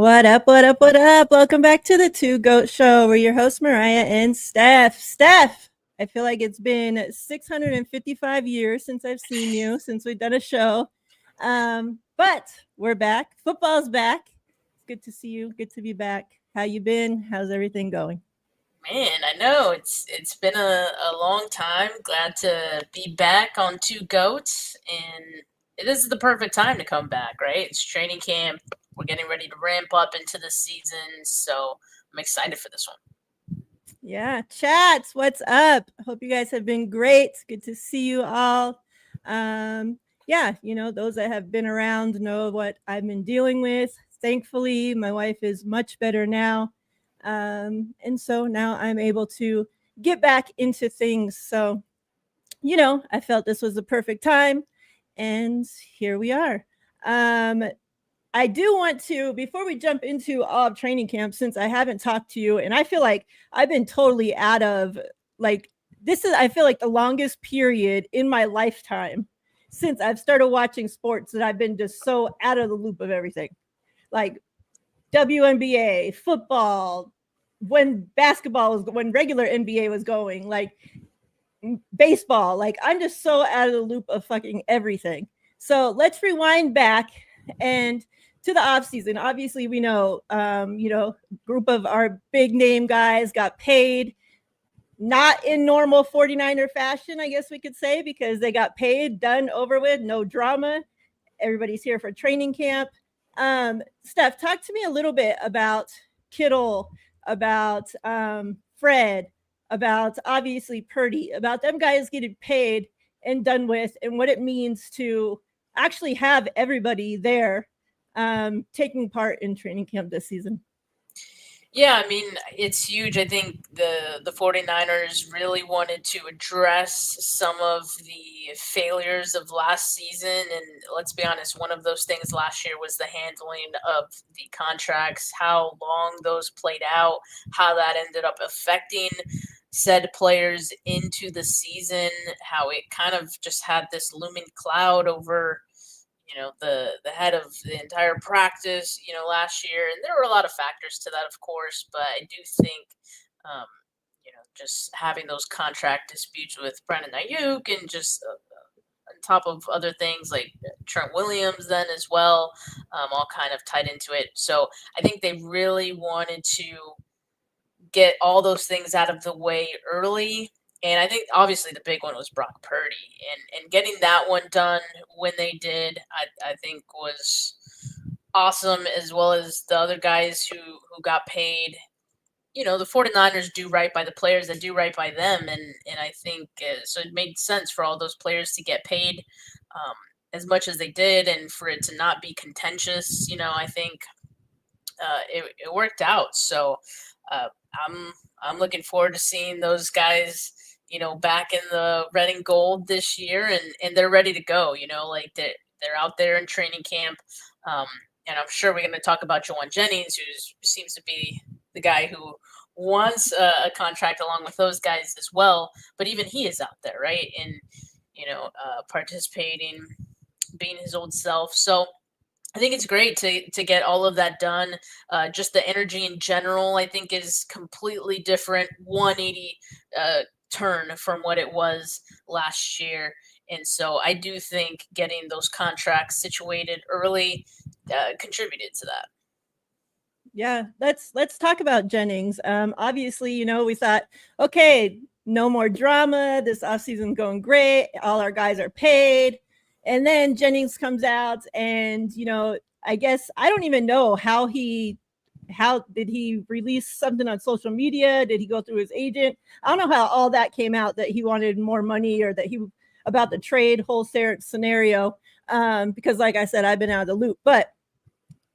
What up, what up, what up? Welcome back to the Two Goat Show. We're your hosts, Mariah and Steph. Steph, I feel like it's been 655 years since I've seen you, since we've done a show. But we're back. Football's back. It's good to see you. Good to be back. How you been? How's everything going? Man, I know it's been a long time. Glad to be back on Two Goats, and this is the perfect time to come back, right? It's training camp. We're getting ready to ramp up into the season, so I'm excited for this one. Yeah, chats, what's up? Hope you guys have been great. Good to see you all. Yeah, those that have been around know what I've been dealing with. Thankfully, my wife is much better now. And so now I'm able to get back into things. So, I felt this was the perfect time. And here we are. I do want to, before we jump into all of training camp, since I haven't talked to you, and I feel like I've been totally out of, like, I feel like the longest period in my lifetime since I've started watching sports that I've been just so out of the loop of everything. Like WNBA, football, when regular NBA was going, like baseball, like I'm just so out of the loop of fucking everything. So let's rewind back and to the off season. Obviously, we know, group of our big name guys got paid, not in normal 49er fashion, I guess we could say, because they got paid, done, over with, no drama. Everybody's here for training camp. Steph, talk to me a little bit about Kittle, about Fred, about obviously Purdy, about them guys getting paid and done with, and what it means to actually have everybody there taking part in training camp this season. Yeah, I mean, it's huge. I think the 49ers really wanted to address some of the failures of last season, and let's be honest, one of those things last year was the handling of the contracts, how long those played out, how that ended up affecting said players into the season, how it kind of just had this looming cloud over the head of the entire practice last year, and there were a lot of factors to that, of course, but I do think just having those contract disputes with Brandon Ayuk and just on top of other things like Trent Williams then as well, all kind of tied into it. So I think they really wanted to get all those things out of the way early. And I think obviously the big one was Brock Purdy, and getting that one done when they did, I think was awesome, as well as the other guys who got paid. The 49ers do right by the players that do right by them, and I think so it made sense for all those players to get paid as much as they did, and for it to not be contentious. I think it worked out. So I'm looking forward to seeing those guys back in the red and gold this year, and they're ready to go. Like they're out there in training camp, and I'm sure we're going to talk about Jawan Jennings, who seems to be the guy who wants a contract along with those guys as well. But even he is out there, right, and participating, being his old self. So I think it's great to get all of that done. Just the energy in general, I think, is completely different, 180 turn from what it was last year. And so I do think getting those contracts situated early contributed to that. Yeah, let's talk about Jennings. Obviously, we thought, okay, no more drama. This offseason going great. All our guys are paid. And then Jennings comes out and, I guess I don't even know how did he release something on social media? Did he go through his agent? I don't know how all that came out, that he wanted more money or that he about the trade whole scenario. Because like I said, I've been out of the loop, but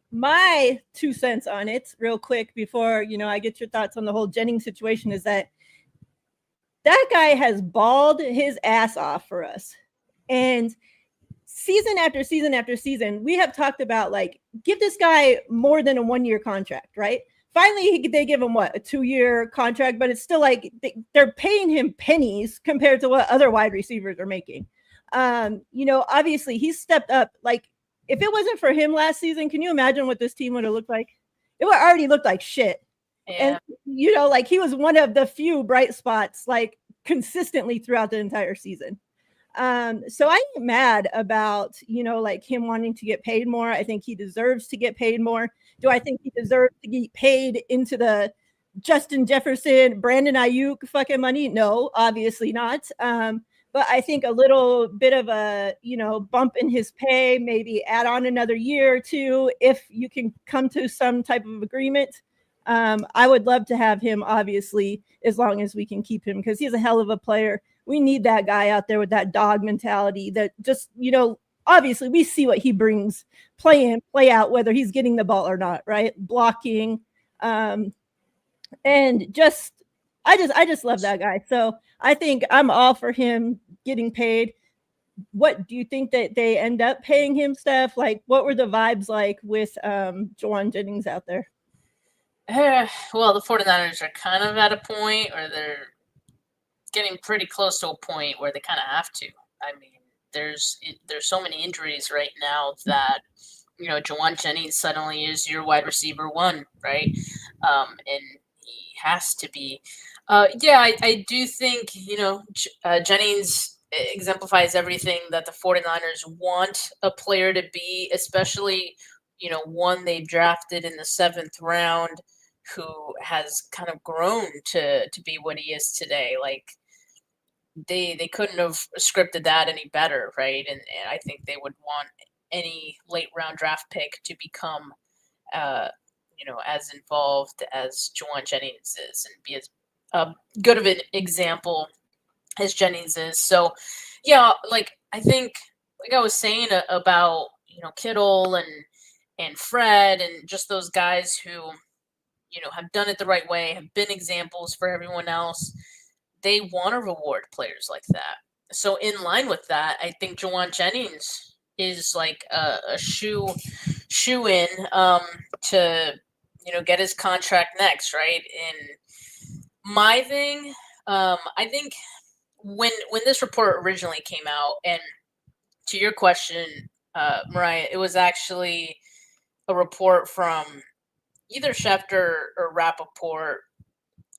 my 2 cents on it real quick before, I get your thoughts on the whole Jennings situation is that guy has balled his ass off for us. And season after season after season, we have talked about, like, give this guy more than a 1-year contract, right? Finally, they give him a 2-year contract, but it's still like they're paying him pennies compared to what other wide receivers are making. Obviously he's stepped up. Like, if it wasn't for him last season, can you imagine what this team would have looked like? it already looked like shit. And, Yeah. like he was one of the few bright spots, like consistently throughout the entire season. So I ain't mad about, like him wanting to get paid more. I think he deserves to get paid more. Do I think he deserves to get paid into the Justin Jefferson, Brandon Ayuk fucking money? No, obviously not. But I think a little bit of a, bump in his pay, maybe add on another year or two if you can come to some type of agreement. I would love to have him, obviously, as long as we can keep him because he's a hell of a player. We need that guy out there with that dog mentality that just, obviously we see what he brings play in, play out, whether he's getting the ball or not, right? Blocking. And I just love that guy. So I think I'm all for him getting paid. What do you think that they end up paying him, Steph? Like, what were the vibes like with Jawan Jennings out there? Well, the 49ers are kind of at a point, or they're getting pretty close to a point where they kind of have to. I mean, there's so many injuries right now that Jawan Jennings suddenly is your wide receiver one, right? And he has to be. Yeah, I do think Jennings exemplifies everything that the 49ers want a player to be, especially one they drafted in the 7th round who has kind of grown to be what he is today. Like they couldn't have scripted that any better, right? And I think they would want any late round draft pick to become as involved as Jawan Jennings is and be as good of an example as Jennings is. So yeah, like I think like I was saying about Kittle and Fred and just those guys who have done it the right way, have been examples for everyone else. They want to reward players like that. So in line with that, I think Jawan Jennings is like a shoe in to get his contract next, right? And my thing, I think when this report originally came out, and to your question, Mariah, it was actually a report from either Schefter or Rappaport,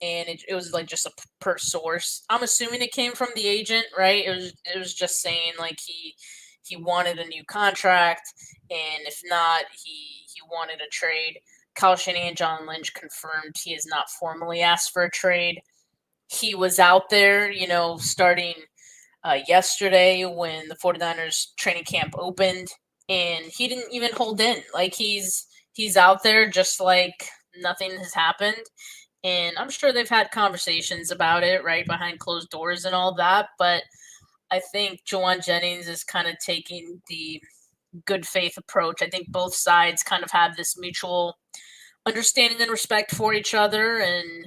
and it was like just a per source. I'm assuming it came from the agent, right? It was just saying like he wanted a new contract, and if not, he wanted a trade. Kyle Shanahan and John Lynch confirmed he has not formally asked for a trade. He was out there, starting yesterday when the 49ers training camp opened, and he didn't even hold in. Like he's out there just like nothing has happened. And I'm sure they've had conversations about it, right, behind closed doors and all that. But I think Jawan Jennings is kind of taking the good faith approach. I think both sides kind of have this mutual understanding and respect for each other, and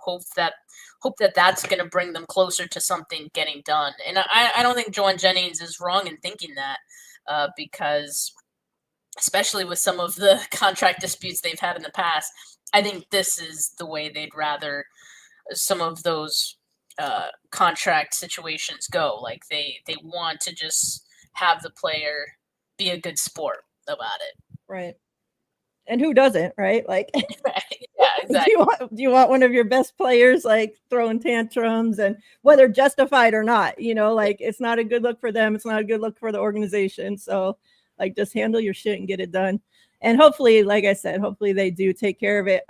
hope that that's going to bring them closer to something getting done. And I don't think Jawan Jennings is wrong in thinking that, because especially with some of the contract disputes they've had in the past, I think this is the way they'd rather some of those contract situations go. Like they want to just have the player be a good sport about it. Right. And who doesn't, right? Like, yeah, exactly. do you want one of your best players like throwing tantrums, and whether justified or not, like it's not a good look for them. It's not a good look for the organization. So like just handle your shit and get it done. And hopefully, like I said, hopefully they do take care of it.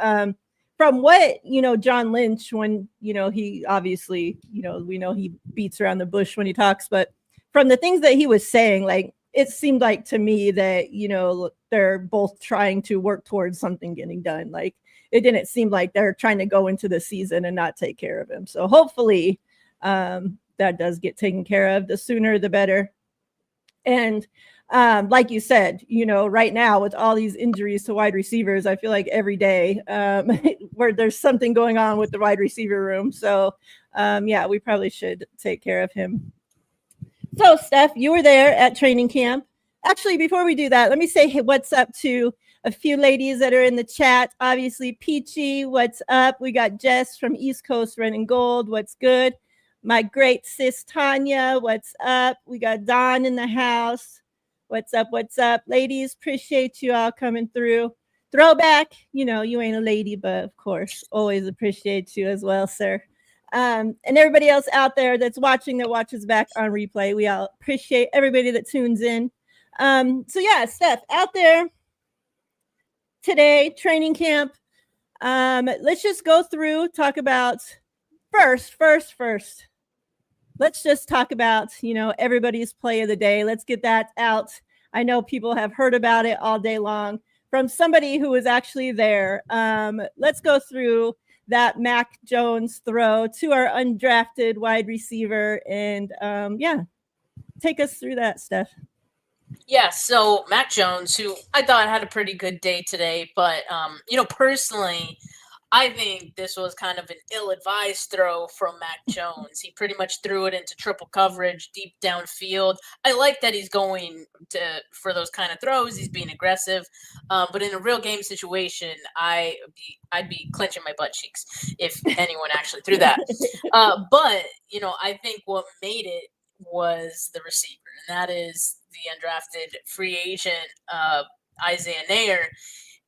From what, John Lynch, when, he obviously, we know he beats around the bush when he talks, but from the things that he was saying, like, it seemed like to me that, they're both trying to work towards something getting done. Like it didn't seem like they're trying to go into the season and not take care of him. So hopefully that does get taken care of. The sooner, the better. And like you said, right now with all these injuries to wide receivers, I feel like every day where there's something going on with the wide receiver room. So yeah, we probably should take care of him. So, Steph, you were there at training camp. Actually, before we do that, let me say hey, what's up to a few ladies that are in the chat. Obviously, Peachy, what's up? We got Jess from East Coast Red and Gold. What's good? My great sis Tanya, what's up? We got Dawn in the house. What's up? What's up? Ladies, appreciate you all coming through. throwback. You ain't a lady, but of course, always appreciate you as well, sir. And everybody else out there that's watching, that watches back on replay, we all appreciate everybody that tunes in. So yeah, Steph, out there today, training camp. Let's just go through, talk about first. Let's just talk about, everybody's play of the day. Let's get that out. I know people have heard about it all day long from somebody who was actually there. Let's go through that Mac Jones throw to our undrafted wide receiver. And take us through that, Steph. Yeah, so Mac Jones, who I thought had a pretty good day today, but personally, I think this was kind of an ill-advised throw from Mac Jones. He pretty much threw it into triple coverage, deep downfield. I like that he's going for those kind of throws. He's being aggressive, but in a real game situation, I'd be clenching my butt cheeks if anyone actually threw that. But I think what made it was the receiver, and that is the undrafted free agent Isaiah Nair.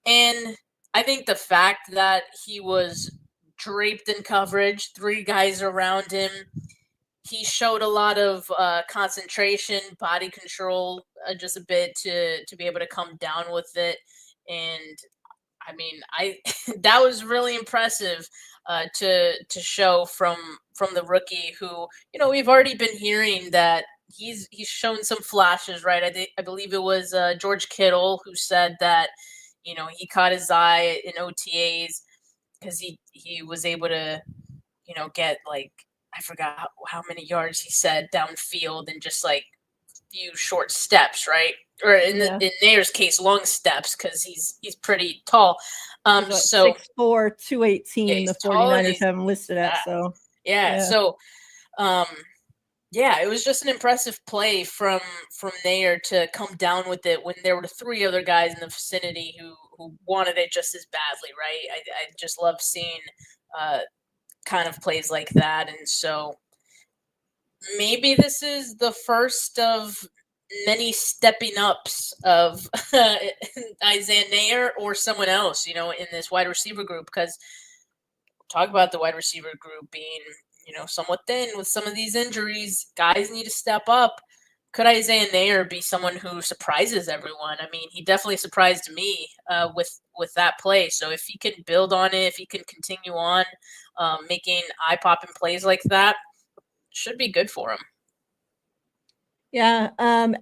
And I think the fact that he was draped in coverage, 3 guys around him, he showed a lot of concentration, body control, just a bit to be able to come down with it. And I mean, that was really impressive to show from the rookie, who we've already been hearing that he's shown some flashes, right? I believe it was George Kittle who said that he caught his eye in OTAs because he was able to get, like, I forgot how many yards he said downfield in just like few short steps, right? Or in Nair's case, long steps, because he's pretty tall. So 6'4", 218. The 49ers have him listed at. So so it was just an impressive play from Nair to come down with it when there were 3 other guys in the vicinity who wanted it just as badly, right? I just love seeing kind of plays like that. And so maybe this is the first of many stepping ups of Isaiah Nair or someone else, in this wide receiver group, because talk about the wide receiver group being, somewhat thin with some of these injuries. Guys need to step up. Could Isaiah Nair be someone who surprises everyone? I mean, he definitely surprised me with that play. So if he can build on it, if he can continue on making eye-popping plays like that, should be good for him. Yeah.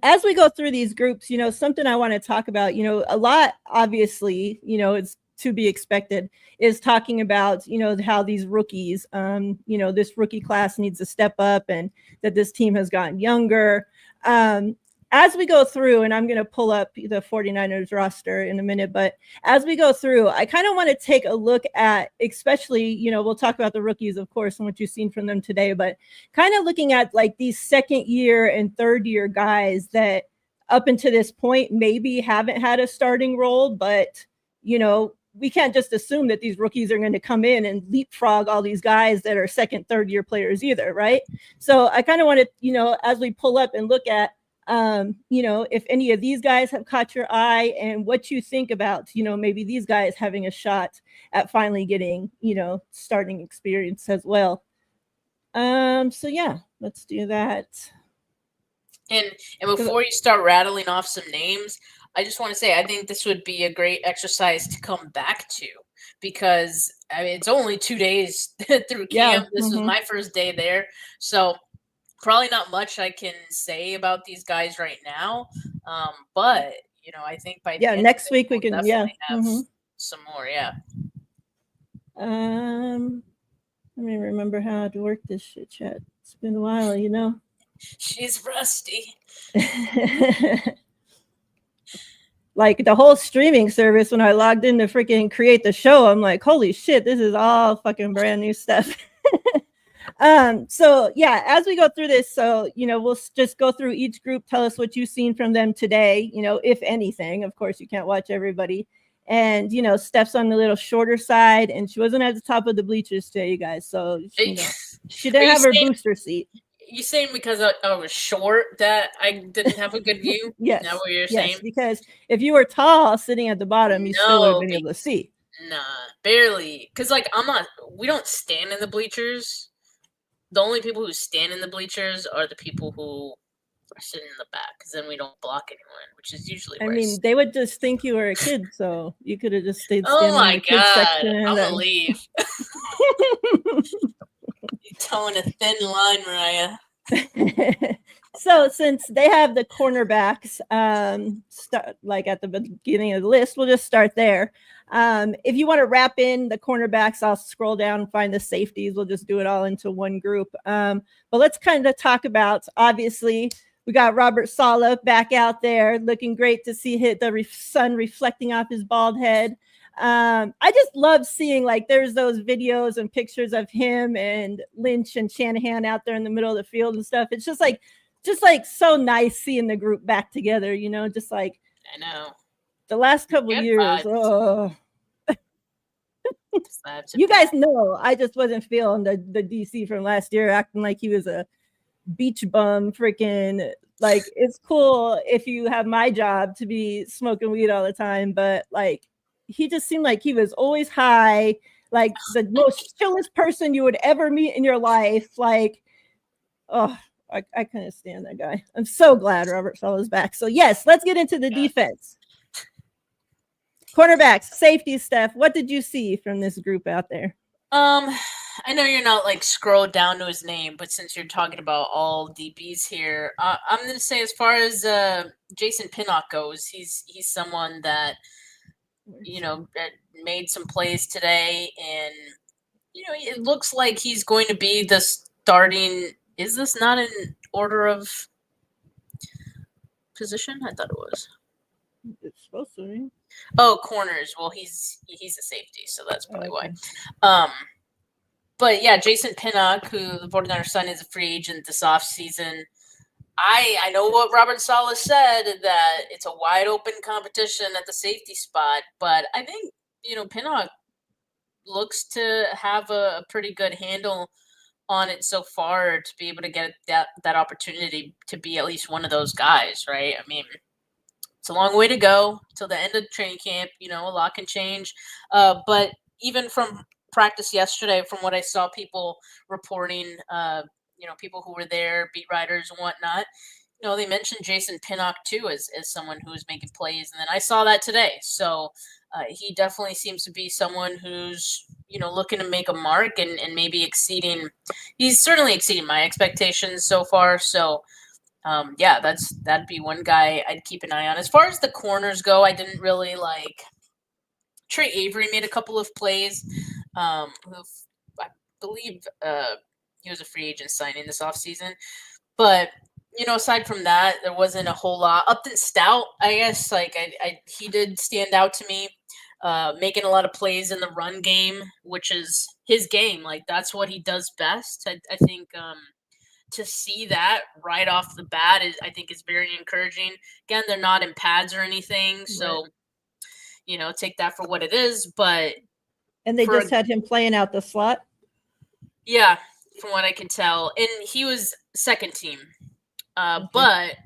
As we go through these groups, something I want to talk about, a lot, obviously, it's to be expected, is talking about, how these rookies, this rookie class needs to step up, and that this team has gotten younger. As we go through, and I'm going to pull up the 49ers roster in a minute, but as we go through, I kind of want to take a look at, especially, we'll talk about the rookies, of course, and what you've seen from them today, but kind of looking at like these 2nd year and 3rd year guys that up until this point maybe haven't had a starting role, but, we can't just assume that these rookies are going to come in and leapfrog all these guys that are 2nd, 3rd year players either, right? So I kind of want to, as we pull up and look at, if any of these guys have caught your eye, and what you think about, maybe these guys having a shot at finally getting, starting experience as well. So yeah, let's do that. And before you start rattling off some names, I just want to say I think this would be a great exercise to come back to, because I mean it's only 2 days through camp. This was my first day there, so probably not much I can say about these guys right now. But I think by the end next week we'll we can have some more. Let me remember how to work this shit, chat. It's been a while, She's rusty. Like the whole streaming service, when I logged in to freaking create the show, I'm like, holy shit, this is all fucking brand new stuff. So yeah, as we go through this, so we'll just go through each group, tell us what you've seen from them today, if anything. Of course, you can't watch everybody. And Steph's on the little shorter side, and she wasn't at the top of the bleachers today, you guys. So she didn't have her booster seat. You saying because I was short that I didn't have a good view? Is that Yes, what you're yes, saying? because if you were tall sitting at the bottom, you still would have No, been able to see. nah, barely. Cause like I'm not. We don't stand in the bleachers. The only people who stand in the bleachers are the people who are sitting in the back. Cause then we don't block anyone, which is usually I where I mean, sit. they would just think you were a kid, so you could have just stayed Oh standing in my the kids god, section and I'm gonna then. leave. You're towing a thin line, Mariah. So since they have the cornerbacks, like at the beginning of the list, we'll just start there. If you want to wrap in the cornerbacks, I'll scroll down and find the safeties. We'll just do it all into one group. But let's kind of talk about, obviously, we got Robert Saleh back out there, looking great to see the sun reflecting off his bald head. I just love seeing, like, there's those videos and pictures of him and Lynch and Shanahan out there in the middle of the field and stuff. It's just like so nice seeing the group back together, just like I know. the last couple Good years. vibes. Oh, you guys know I just wasn't feeling the DC from last year, acting like he was a beach bum. Freaking, like, it's cool if you have my job to be smoking weed all the time, but like, he just seemed like he was always high, like the most chillest person you would ever meet in your life. Like, oh, I couldn't stand that guy. I'm so glad Robert Saleh's back. So yes, let's get into the defense. Cornerbacks, safety, Steph. What did you see from this group out there? I know you're not like scrolled down to his name, but since you're talking about all DBs here, I'm gonna say as far as Jason Pinnock goes, he's someone that made some plays today, and it looks like he's going to be the starting. Is this not in order of position? I thought it was. It's supposed to be. Oh, corners. Well, he's a safety, so that's probably Okay. why. But yeah, Jason Pinnock, who the 49ers signed as a free agent this offseason. I know what Robert Saleh said, that it's a wide open competition at the safety spot, but I think, Pinnock looks to have a pretty good handle on it so far to be able to get that opportunity to be at least one of those guys, right? I mean, it's a long way to go till the end of training camp. A lot can change. But even from practice yesterday, from what I saw people reporting, people who were there, beat writers and whatnot, they mentioned Jason Pinnock too as someone who was making plays. And then I saw that today. So he definitely seems to be someone who's, looking to make a mark and maybe he's certainly exceeding my expectations so far. So, yeah, that'd be one guy I'd keep an eye on. As far as the corners go, I didn't really like. Trey Avery made a couple of plays. Who I believe he was a free agent signing this offseason. But aside from that, there wasn't a whole lot. Upton Stout, I guess, like he did stand out to me, making a lot of plays in the run game, which is his game. Like that's what he does best. I think. To see that right off the bat I think is very encouraging. Again, they're not in pads or anything, so take that for what it is. But they just had him playing out the slot. Yeah, from what I can tell, and he was second team. But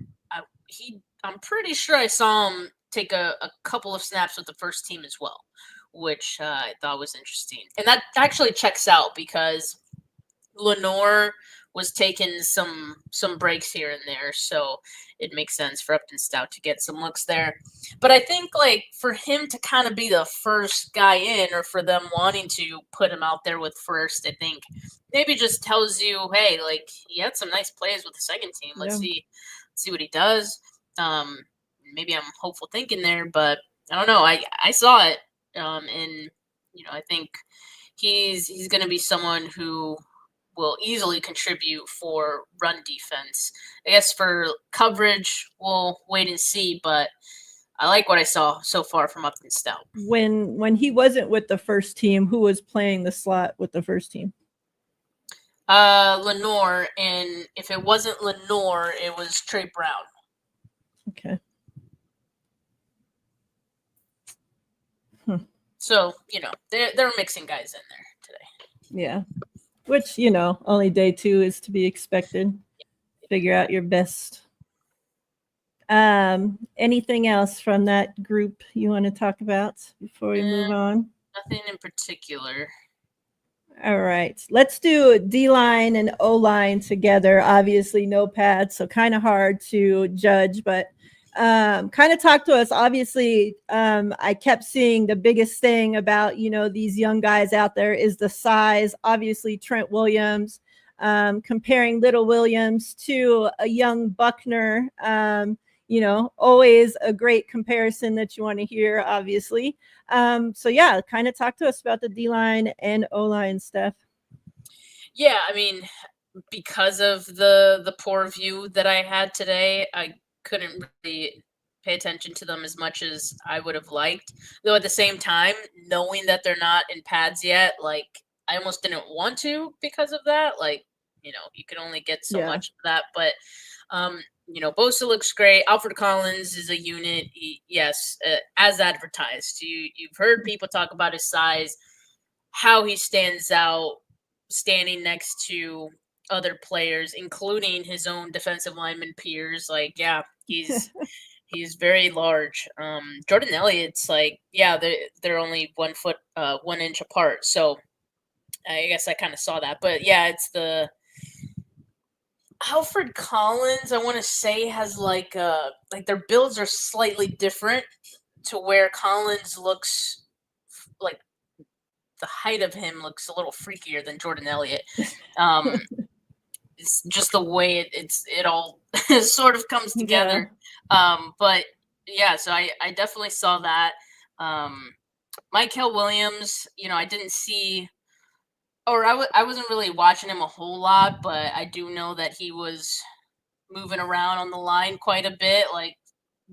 I'm pretty sure I saw him take a couple of snaps with the first team as well, which I thought was interesting, and that actually checks out because Lenore was taking some breaks here and there, so it makes sense for Upton Stout to get some looks there. But I think like for him to kind of be the first guy in, or for them wanting to put him out there with first, I think maybe just tells you, hey, like he had some nice plays with the second team. Let's see what he does. Maybe I'm hopeful thinking there, but I don't know. I saw it, and I think he's going to be someone who will easily contribute for run defense. I guess for coverage, we'll wait and see, but I like what I saw so far from Upton Stout. When he wasn't with the first team, who was playing the slot with the first team? Lenore, and if it wasn't Lenore, it was Trey Brown. Okay. So, they're mixing guys in there today. Yeah. Which, only day 2 is to be expected. figure out your best. Anything else from that group you want to talk about before we move Eh, on? nothing in particular. All right. Let's do D line and O line together. Obviously, no pads, so kind of hard to judge, but kind of talk to us. Obviously, I kept seeing the biggest thing about, these young guys out there is the size. Obviously, Trent Williams, comparing little Williams to a young Buckner. Always a great comparison that you want to hear, obviously. So yeah, kind of talk to us about the D line and O line stuff. Yeah, I mean, because of the poor view that I had today, I couldn't really pay attention to them as much as I would have liked. Though at the same time, knowing that they're not in pads yet, like I almost didn't want to because of that. Like, you can only get so Yeah. much of that. But Bosa looks great. Alfred Collins is a unit. Yes, as advertised. You've heard people talk about his size, how he stands out, standing next to other players, including his own defensive lineman peers. Like, yeah, he's very large. Jordan Elliott's like, yeah, they're only 1 foot, 1 inch apart. So I guess I kind of saw that, but yeah, it's the Alfred Collins. I want to say has like their builds are slightly different to where Collins looks like the height of him looks a little freakier than Jordan Elliott. Um, it's just the way it all sort of comes Yeah. together. But yeah, so I definitely saw that. Michael Williams, I didn't see, or I wasn't really watching him a whole lot, but I do know that he was moving around on the line quite a bit, like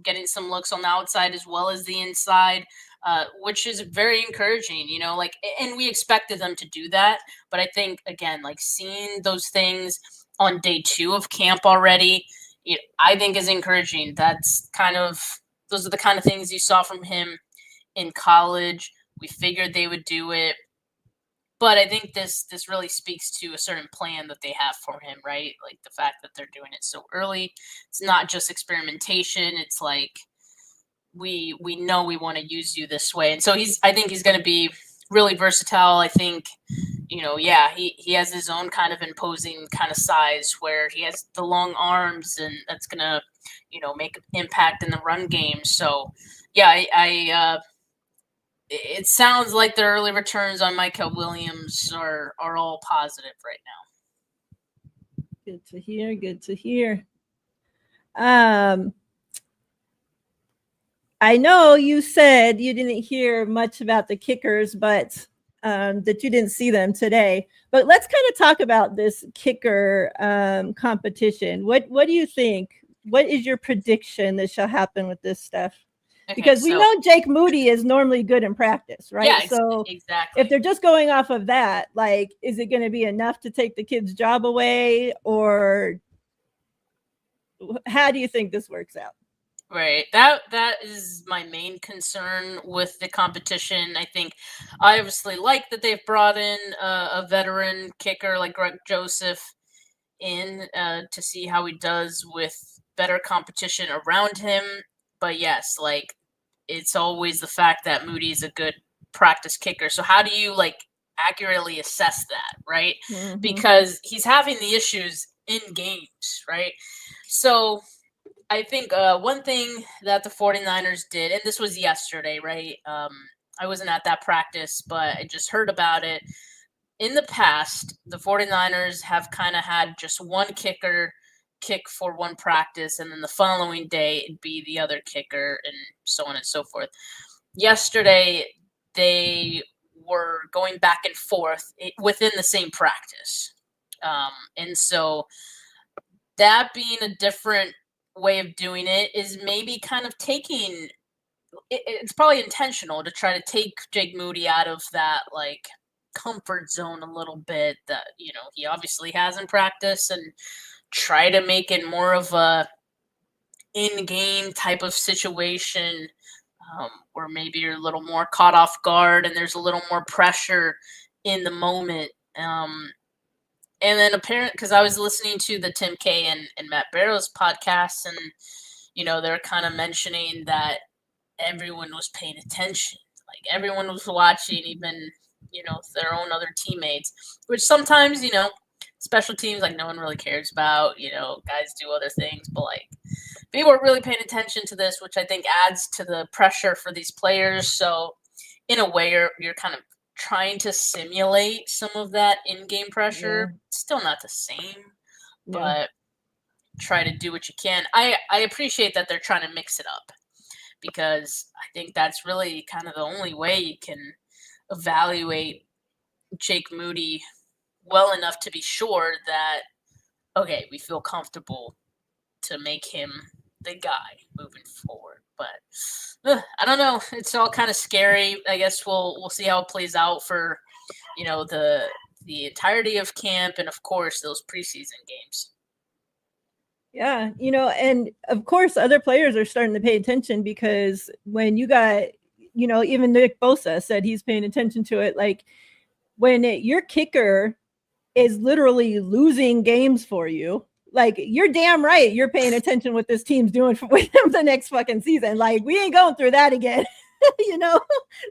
getting some looks on the outside as well as the inside, which is very encouraging, and we expected them to do that. But I think, again, like seeing those things on day 2 of camp already, I think is encouraging. Those are the kind of things you saw from him in college. We figured they would do it. But I think this really speaks to a certain plan that they have for him, right? Like the fact that they're doing it so early. It's not just experimentation. It's like we know we want to use you this way. And so I think he's going to be really versatile. I think, yeah, he has his own kind of imposing kind of size where he has the long arms, and that's going to, make an impact in the run game. So, yeah, it sounds like the early returns on Michael Williams are all positive right now. Good to hear. Good to hear. Um, I know you said you didn't hear much about the kickers, but that you didn't see them today. But let's kind of talk about this kicker competition. What do you think? What is your prediction that shall happen with this stuff? Okay, Because we so know Jake Moody is normally good in practice, right? yeah, So exactly. if they're just going off of that, like, is it going to be enough to take the kid's job away, or how do you think this works out? Right. That is my main concern with the competition. I think I obviously like that they've brought in a veteran kicker like Greg Joseph in to see how he does with better competition around him. But yes, like it's always the fact that Moody is a good practice kicker. So how do you like accurately assess that, right? Mm-hmm. Because he's having the issues in games, right? So I think one thing that the 49ers did, and this was yesterday, right? I wasn't at that practice, but I just heard about it. In the past, the 49ers have kind of had just one kicker kick for one practice, and then the following day it'd be the other kicker, and so on and so forth. Yesterday, they were going back and forth within the same practice. And so that being a different way of doing it is maybe kind of taking it's probably intentional to try to take Jake Moody out of that like comfort zone a little bit that he obviously has in practice, and try to make it more of a in-game type of situation, where maybe you're a little more caught off guard and there's a little more pressure in the moment. And then apparent because I was listening to the Tim K and Matt Barrow's podcast, and they're kind of mentioning that everyone was paying attention, like everyone was watching, even their own other teammates. Which sometimes special teams, like, no one really cares about. Guys do other things, but like people are really paying attention to this, which I think adds to the pressure for these players. So in a way, you're kind of trying to simulate some of that in-game pressure. Yeah. Still not the same, Yeah. but try to do what you can. I appreciate that they're trying to mix it up, because I think that's really kind of the only way you can evaluate Jake Moody well enough to be sure that, okay, we feel comfortable to make him the guy moving forward. But I don't know. It's all kind of scary. I guess we'll see how it plays out for the entirety of camp, and of course those preseason games. Yeah, and of course other players are starting to pay attention, because when you got, even Nick Bosa said he's paying attention to it. Like, when your kicker is literally losing games for you, like, you're damn right you're paying attention what this team's doing with him the next fucking season. Like, we ain't going through that again.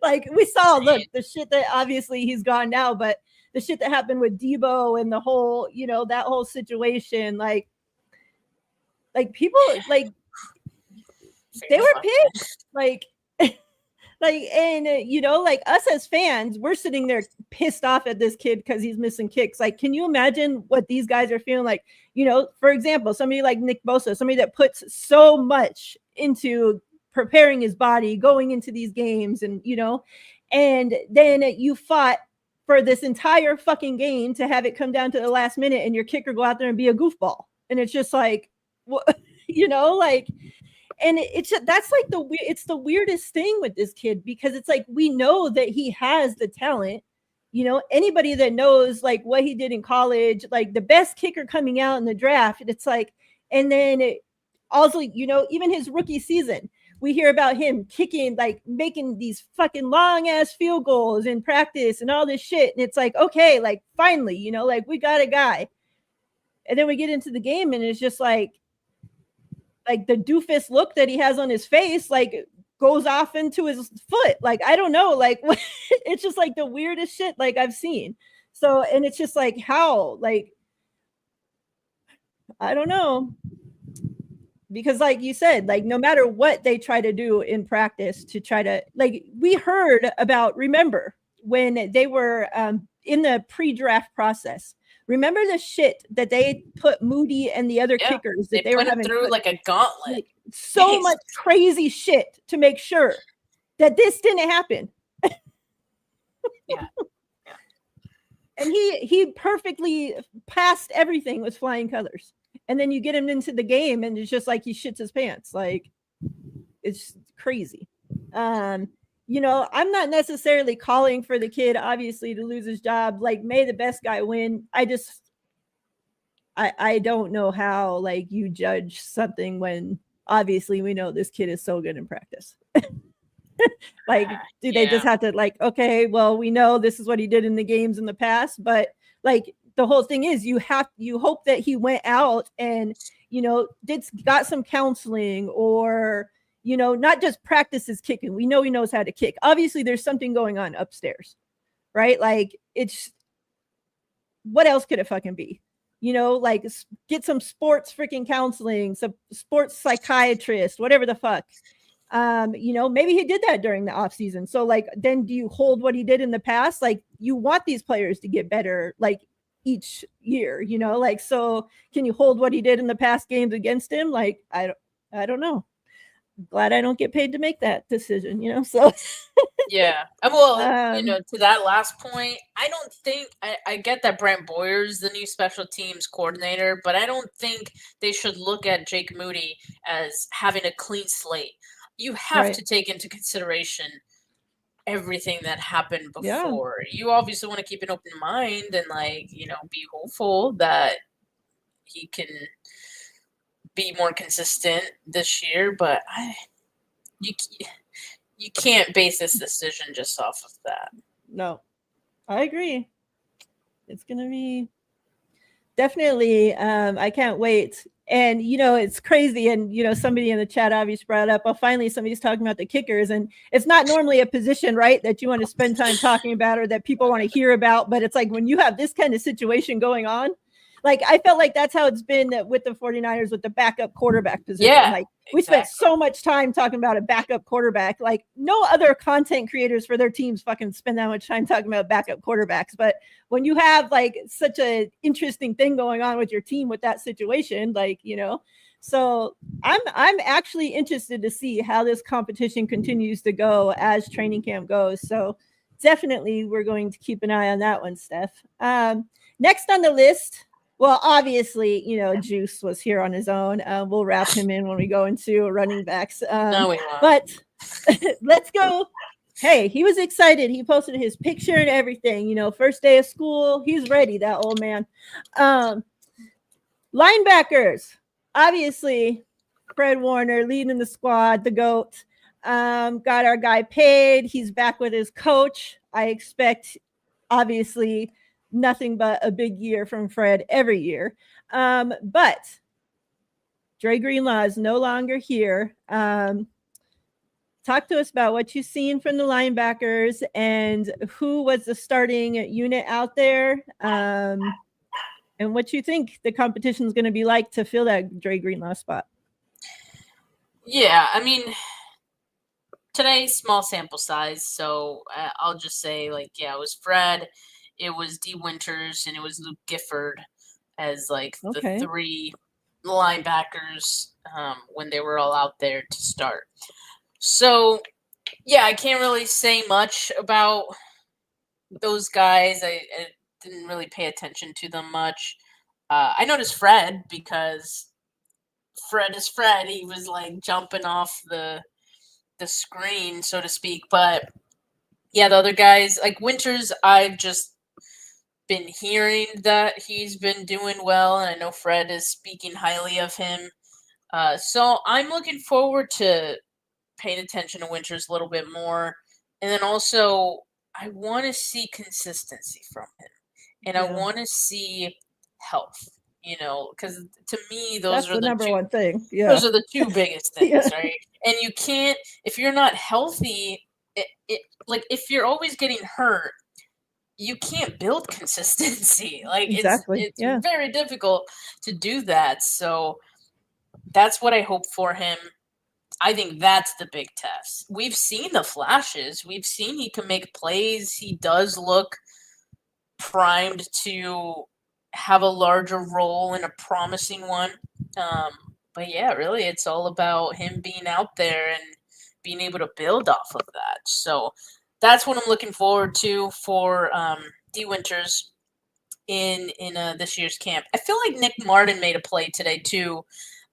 Like, we saw, look, the shit that obviously he's gone now, but the shit that happened with Debo and the whole, that whole situation, like people, like, they were pissed, like, and like, us as fans, we're sitting there pissed off at this kid because he's missing kicks. Like, can you imagine what these guys are feeling? Like, for example, somebody like Nick Bosa, somebody that puts so much into preparing his body, going into these games, and and then you fought for this entire fucking game to have it come down to the last minute, and your kicker go out there and be a goofball, and it's just like, what, like. And that's like it's the weirdest thing with this kid, because it's like, we know that he has the talent. Anybody that knows like what he did in college, like the best kicker coming out in the draft, it's like, and then also, even his rookie season, we hear about him kicking, like making these fucking long ass field goals in practice and all this shit. And it's like, okay, like finally, like we got a guy. And then we get into the game and it's just like the doofus look that he has on his face, like, goes off into his foot. Like, I don't know, like, it's just like the weirdest shit like I've seen. So, and it's just like, how, like, I don't know, because like you said, like, no matter what they try to do in practice to try to, like, we heard about, remember when they were in the pre-draft process, remember the shit that they put Moody and the other kickers that they were having through like a gauntlet, like, so much crazy shit to make sure that this didn't happen. Yeah. And he perfectly passed everything with flying colors. And then you get him into the game and it's just like he shits his pants. Like, it's crazy. I'm not necessarily calling for the kid, obviously, to lose his job. Like, may the best guy win. I don't know how, like, you judge something when obviously we know this kid is so good in practice. Like, do they just have to, like, okay, well, we know this is what he did in the games in the past, but like, the whole thing is you hope that he went out and got some counseling, or not just practices kicking. We know he knows how to kick. Obviously there's something going on upstairs, right? Like, it's, what else could it fucking be? Like, get some sports freaking counseling, some sports psychiatrist, whatever the fuck. Maybe he did that during the off season. So like, then do you hold what he did in the past? Like, you want these players to get better, like, each year, like, so can you hold what he did in the past games against him? Like, I don't know. Glad I don't get paid to make that decision, so. Yeah. Well, to that last point, I don't think, I get that Brent Boyer's the new special teams coordinator, but I don't think they should look at Jake Moody as having a clean slate. You have to take into consideration everything that happened before. Yeah. You obviously want to keep an open mind and, like, be hopeful that he can be more consistent this year, but you can't base this decision just off of that. No, I agree. It's going to be, definitely. I can't wait. And it's crazy. And somebody in the chat obviously brought up. Well, finally, somebody's talking about the kickers, and it's not normally a position, right, that you want to spend time talking about or that people want to hear about. But it's like when you have this kind of situation going on, like I felt like that's how it's been with the 49ers with the backup quarterback position. Yeah, Like we spent exactly. so much time talking about a backup quarterback. Like no other content creators for their teams fucking spend that much time talking about backup quarterbacks. But when you have like such a interesting thing going on with your team with that situation, like, so I'm actually interested to see how this competition continues to go as training camp goes. So definitely we're going to keep an eye on that one, Steph. Next on the list, well, obviously, Juice was here on his own. We'll wrap him in when we go into running backs. No, we won't. But let's go. Hey, he was excited. He posted his picture and everything. First day of school. He's ready, that old man. Linebackers. Obviously, Fred Warner leading the squad, the GOAT. Got our guy paid. He's back with his coach. I expect, obviously, nothing but a big year from Fred every year. But Dre Greenlaw is no longer here. Talk to us about what you've seen from the linebackers and who was the starting unit out there, and what you think the competition is going to be like to fill that Dre Greenlaw spot. Yeah, I mean, today's small sample size, so I'll just say, like, yeah, it was Fred, it was D. Winters, and it was Luke Gifford as, like, the three linebackers when they were all out there to start. So, yeah, I can't really say much about those guys. I didn't really pay attention to them much. I noticed Fred because Fred is Fred. He was, like, jumping off the screen, so to speak. But, yeah, the other guys, like Winters, I've just been hearing that he's been doing well, and I know Fred is speaking highly of him. So I'm looking forward to paying attention to Winters a little bit more. And then also, I want to see consistency from him. And I want to see health, because to me, that's the number one thing. Yeah. Those are the two biggest things, right? And you can't, if you're not healthy, like if you're always getting hurt, you can't build consistency. Like exactly. It's very difficult to do that. So that's what I hope for him. I think that's the big test. We've seen the flashes. We've seen he can make plays. He does look primed to have a larger role and a promising one. But yeah, really, it's all about him being out there and being able to build off of that. So that's what I'm looking forward to for D. Winters in this year's camp. I feel like Nick Martin made a play today too.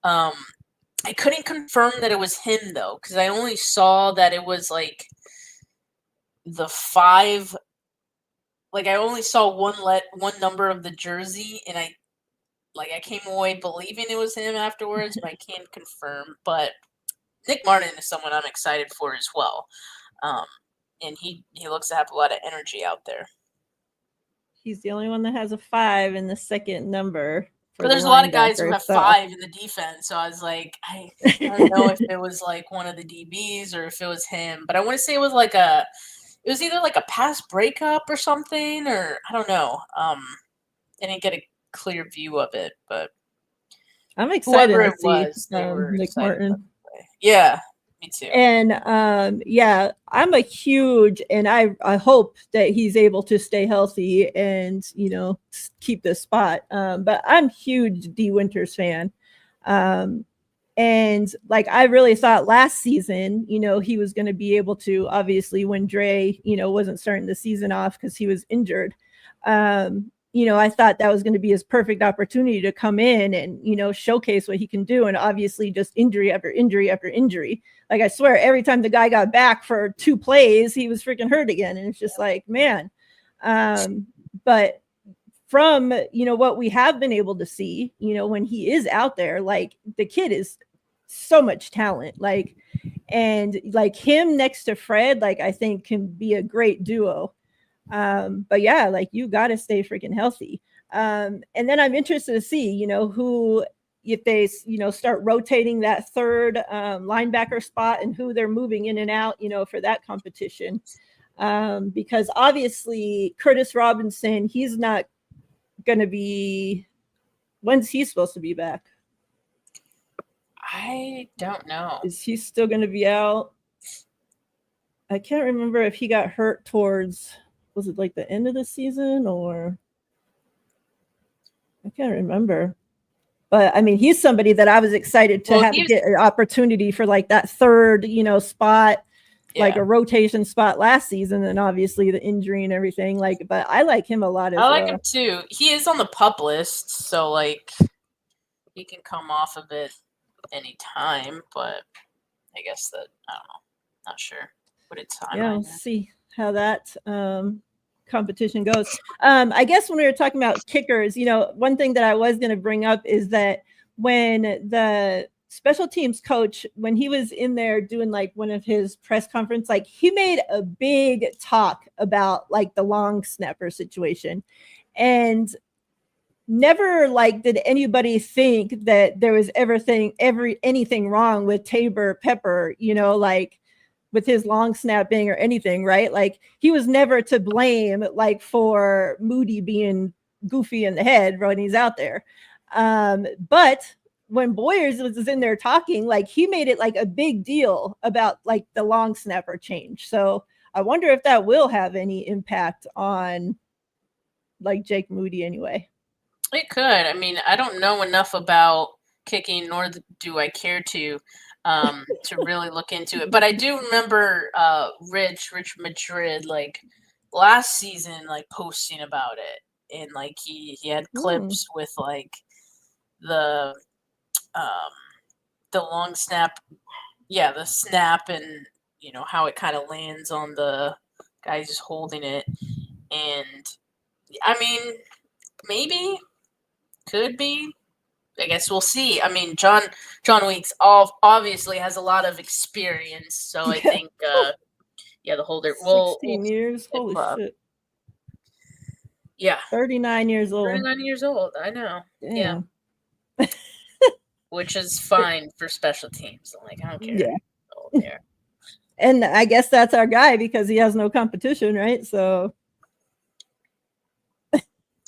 I couldn't confirm that it was him though, because I only saw that it was like the 5. Like I only saw one number of the jersey, and I came away believing it was him afterwards, but I can't confirm. But Nick Martin is someone I'm excited for as well, and he looks to have a lot of energy out there. He's the only one that has a 5 in the second number. But there's a lot of guys who have 5 in the defense, so I was like, I don't know if it was like one of the DBs or if it was him, but I want to say it was either like a pass breakup or something, or I don't know. I didn't get a clear view of it, but I'm excited whoever to see Nick Martin. Yeah, me too. And yeah, I'm a huge, and I hope that he's able to stay healthy and keep the spot. But I'm huge D. Winters fan. And like I really thought last season, he was going to be able to, obviously when Dre, wasn't starting the season off because he was injured. I thought that was going to be his perfect opportunity to come in and, showcase what he can do. And obviously just injury after injury after injury. Like I swear, every time the guy got back for 2 plays, he was freaking hurt again. And it's just like, man. But from, what we have been able to see, when he is out there, like the kid is so much talent, and him next to Fred, I think can be a great duo. But yeah, you got to stay freaking healthy. And then I'm interested to see, who, if they, start rotating that third linebacker spot and who they're moving in and out, for that competition. Because obviously Curtis Robinson, he's not going to be, when's he supposed to be back? I don't know. Is he still going to be out? I can't remember if he got hurt towards, was it like the end of the season or I can't remember. But I mean, he's somebody that I was excited to have get an opportunity for like that third, spot, like a rotation spot last season, and obviously the injury and everything. Like, but I like him a lot as well. I like him too. He is on the PUP list, so like he can come off of it anytime. But I guess that I don't know, not sure what it's time. Yeah, we'll see how that competition goes. I guess when we were talking about kickers, one thing that I was going to bring up is that when the special teams coach, when he was in there doing like one of his press conference, like he made a big talk about like the long snapper situation, and never like did anybody think that there was anything wrong with Tabor Pepper, like with his long snapping or anything, right? Like he was never to blame, like for Moody being goofy in the head when he's out there. But when Boyers was in there talking, like he made it like a big deal about like the long snapper change. So I wonder if that will have any impact on like Jake Moody anyway. It could. I mean, I don't know enough about kicking, nor do I care to really look into it. But I do remember Rich Madrid, like last season, like posting about it, and like he had clips with like the long snap, the snap, and how it kind of lands on the guy just holding it, and I mean, maybe could be. I guess we'll see. I mean, John Weeks obviously has a lot of experience, so I think, the holder will 16 years. Holy shit! Yeah, 39 years old. 39 years old. I know. Damn. Yeah, which is fine for special teams. Like I don't care. Yeah. And I guess that's our guy because he has no competition, right? So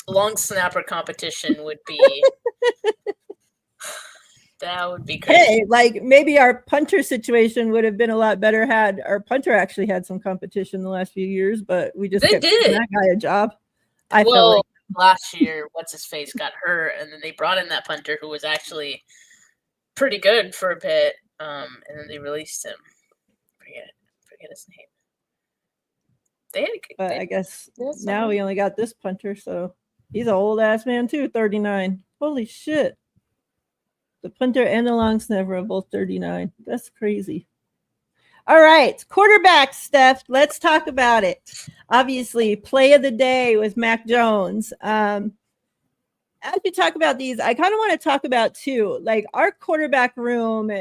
long snapper competition would be. That would be crazy. Hey, like maybe our punter situation would have been a lot better had our punter actually had some competition the last few years, but we just kept giving that guy a job. I feel like last year, what's his face got hurt, and then they brought in that punter who was actually pretty good for a bit, and then they released him. Forget his name. But I guess now we only got this punter, so he's an old ass man too, 39. Holy shit. The punter and the long snapper are both 39. That's crazy. All right, quarterback, Steph. Let's talk about it. Obviously, play of the day with Mac Jones. As we talk about these, I kind of want to talk about too, like our quarterback room.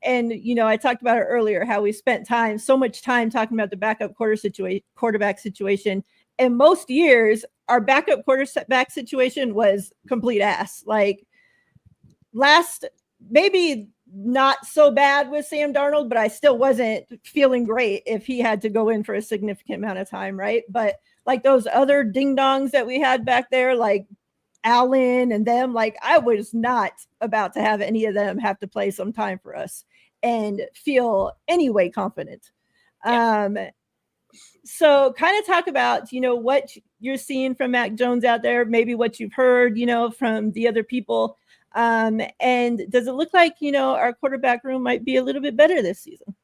And I talked about it earlier, how we spent so much time talking about the backup quarterback situation. And most years, our backup quarterback situation was complete ass. Like maybe not so bad with Sam Darnold, but I still wasn't feeling great if he had to go in for a significant amount of time, right? But like those other ding-dongs that we had back there, like Allen and them, like I was not about to have any of them have to play some time for us and feel any way confident. Yeah. So kind of talk about, what you're seeing from Mac Jones out there, maybe what you've heard, from the other people. And does it look like, our quarterback room might be a little bit better this season?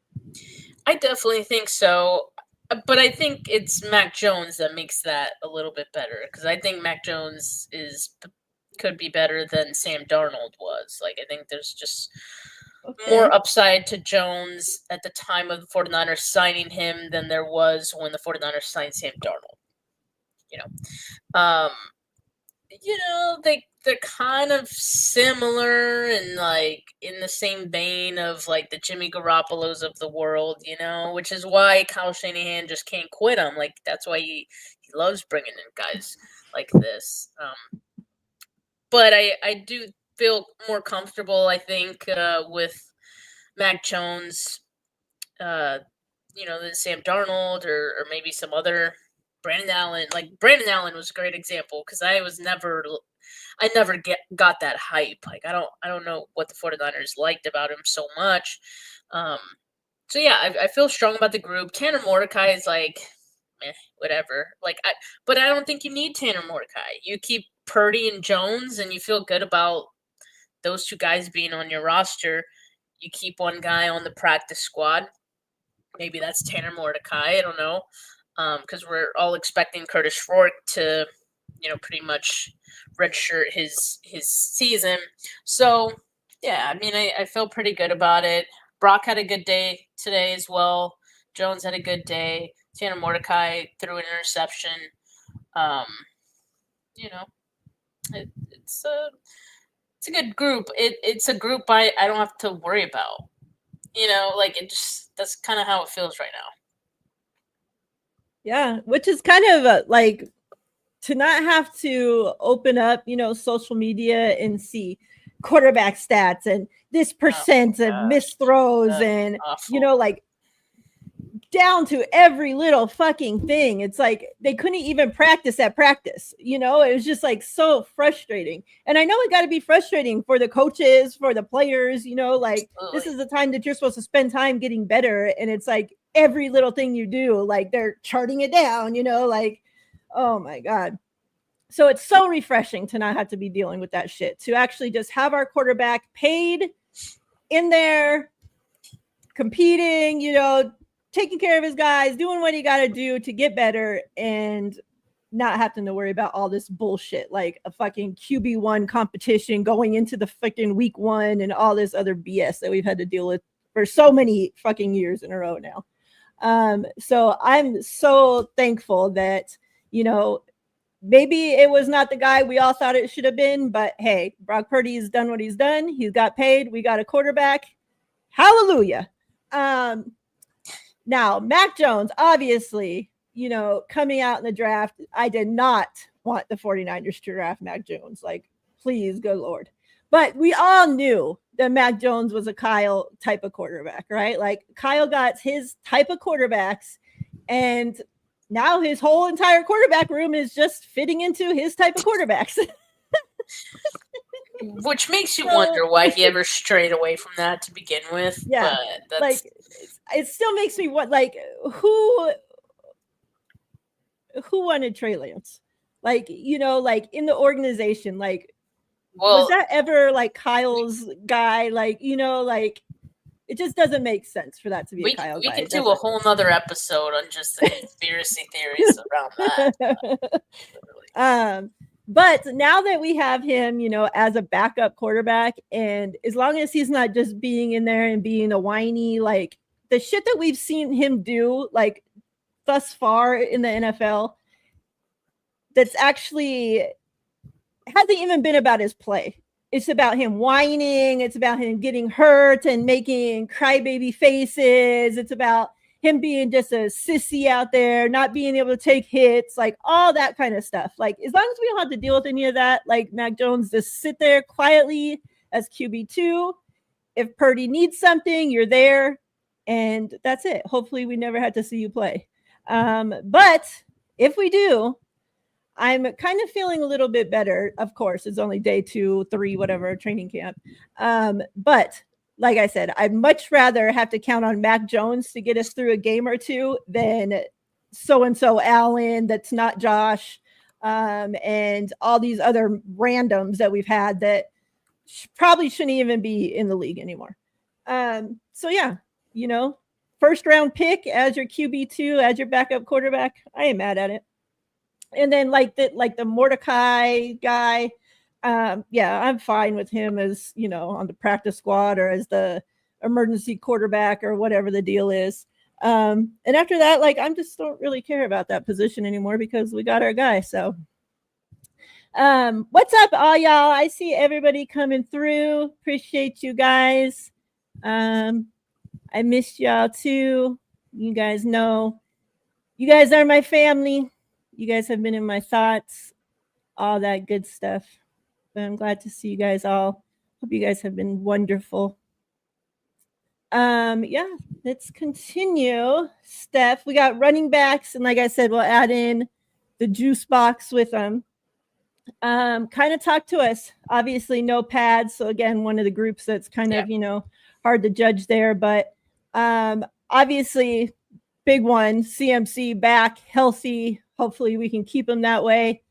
I definitely think so. But I think it's Mac Jones that makes that a little bit better, because I think Mac Jones could be better than Sam Darnold was. Like, I think there's just more upside to Jones at the time of the 49ers signing him than there was when the 49ers signed Sam Darnold. They're kind of similar and like in the same vein of like the Jimmy Garoppolos of the world, which is why Kyle Shanahan just can't quit him. Like that's why he loves bringing in guys like this. but I do feel more comfortable, I think, with Mac Jones, uh, than Sam Darnold or maybe some other Brandon Allen. Like Brandon Allen was a great example because I never got that hype. Like I don't know what the 49ers liked about him so much. Um, so yeah, I feel strong about the group. Tanner Mordecai is like, whatever. But I don't think you need Tanner Mordecai. You keep Purdy and Jones, and you feel good about those two guys being on your roster. You keep one guy on the practice squad. Maybe that's Tanner Mordecai. I don't know, because we're all expecting Curtis Rourke to, pretty much redshirt his season. So yeah, I mean, I feel pretty good about it. Brock had a good day today as well. Jones had a good day. Tanner Mordecai threw an interception. Um, you know, it's a good group. It's a group I don't have to worry about. Like that's kind of how it feels right now. Yeah, which is kind of like to not have to open up, social media and see quarterback stats and this percent of missed throws and, like down to every little fucking thing. It's like they couldn't even practice at practice. It was just like so frustrating. And I know it got to be frustrating for the coaches, for the players, like this is the time that you're supposed to spend time getting better. And it's like every little thing you do, like they're charting it down, like, oh my God. So it's so refreshing to not have to be dealing with that shit, to actually just have our quarterback paid in there, competing, taking care of his guys, doing what he got to do to get better and not having to worry about all this bullshit, like a fucking QB1 competition going into the fucking week 1 and all this other BS that we've had to deal with for so many fucking years in a row now. So I'm so thankful that, maybe it was not the guy we all thought it should have been, but hey, Brock Purdy has done what he's done. He's got paid. We got a quarterback. Hallelujah. Now, Mac Jones, obviously, coming out in the draft, I did not want the 49ers to draft Mac Jones. Like, please, good Lord. But we all knew that Mac Jones was a Kyle type of quarterback, right? Like, Kyle got his type of quarterbacks, and now his whole entire quarterback room is just fitting into his type of quarterbacks. Which makes you wonder why he ever strayed away from that to begin with. Yeah, but like it still makes me want, like, who wanted Trey Lance? Like, like in the organization, like, was that ever like Kyle's guy? Like, like it just doesn't make sense for that to be a Kyle guy. We could do a whole nother episode on just the conspiracy theories around that. But now that we have him, as a backup quarterback, and as long as he's not just being in there and being a whiny, like the shit that we've seen him do, like thus far in the NFL, that's actually hasn't even been about his play. It's about him whining. It's about him getting hurt and making crybaby faces. It's about him being just a sissy out there, not being able to take hits, like all that kind of stuff. Like, as long as we don't have to deal with any of that, like Mac Jones, just sit there quietly as QB2. If Purdy needs something, you're there. And that's it. Hopefully we never had to see you play. But if we do, I'm kind of feeling a little bit better. Of course, it's only day 2, 3, whatever, training camp. But like I said, I'd much rather have to count on Mac Jones to get us through a game or two than so-and-so Allen that's not Josh, and all these other randoms that we've had that probably shouldn't even be in the league anymore. So yeah, first round pick as your QB2, as your backup quarterback, I ain't mad at it. And then like the Mordecai guy, yeah, I'm fine with him as, on the practice squad or as the emergency quarterback or whatever the deal is. And after that, like, I'm just don't really care about that position anymore because we got our guy. So what's up, all y'all? I see everybody coming through. Appreciate you guys. I missed y'all too. You guys know, you guys are my family. You guys have been in my thoughts, all that good stuff. But I'm glad to see you guys all. Hope you guys have been wonderful. Yeah, let's continue. Steph, we got running backs, and like I said, we'll add in the juice box with them. Kind of talk to us. Obviously, no pads. So again, one of the groups that's kind of, hard to judge there. But obviously, big one, CMC back, healthy. Hopefully we can keep him that way.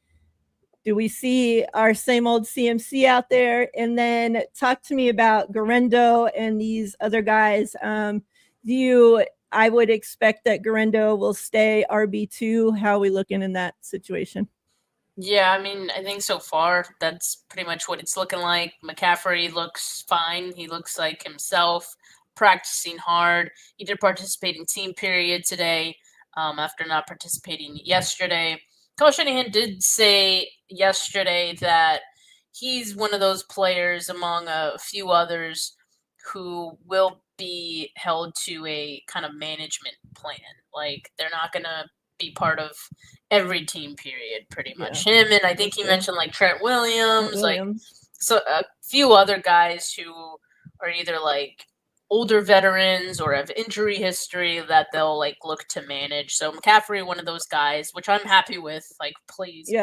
Do we see our same old CMC out there? And then talk to me about Garendo and these other guys. I would expect that Garendo will stay RB2. How are we looking in that situation? Yeah, I mean, I think so far that's pretty much what it's looking like. McCaffrey looks fine. He looks like himself, practicing hard. He did participate in team period today after not participating yesterday. Coach Shanahan did say yesterday that he's one of those players among a few others who will be held to a kind of management plan. Like, they're not going to be part of every team period, pretty much. Him, and I think he mentioned like Trent Williams, like so a few other guys who are either like older veterans or have injury history that they'll like look to manage. So McCaffrey, one of those guys, which I'm happy with. Like, please,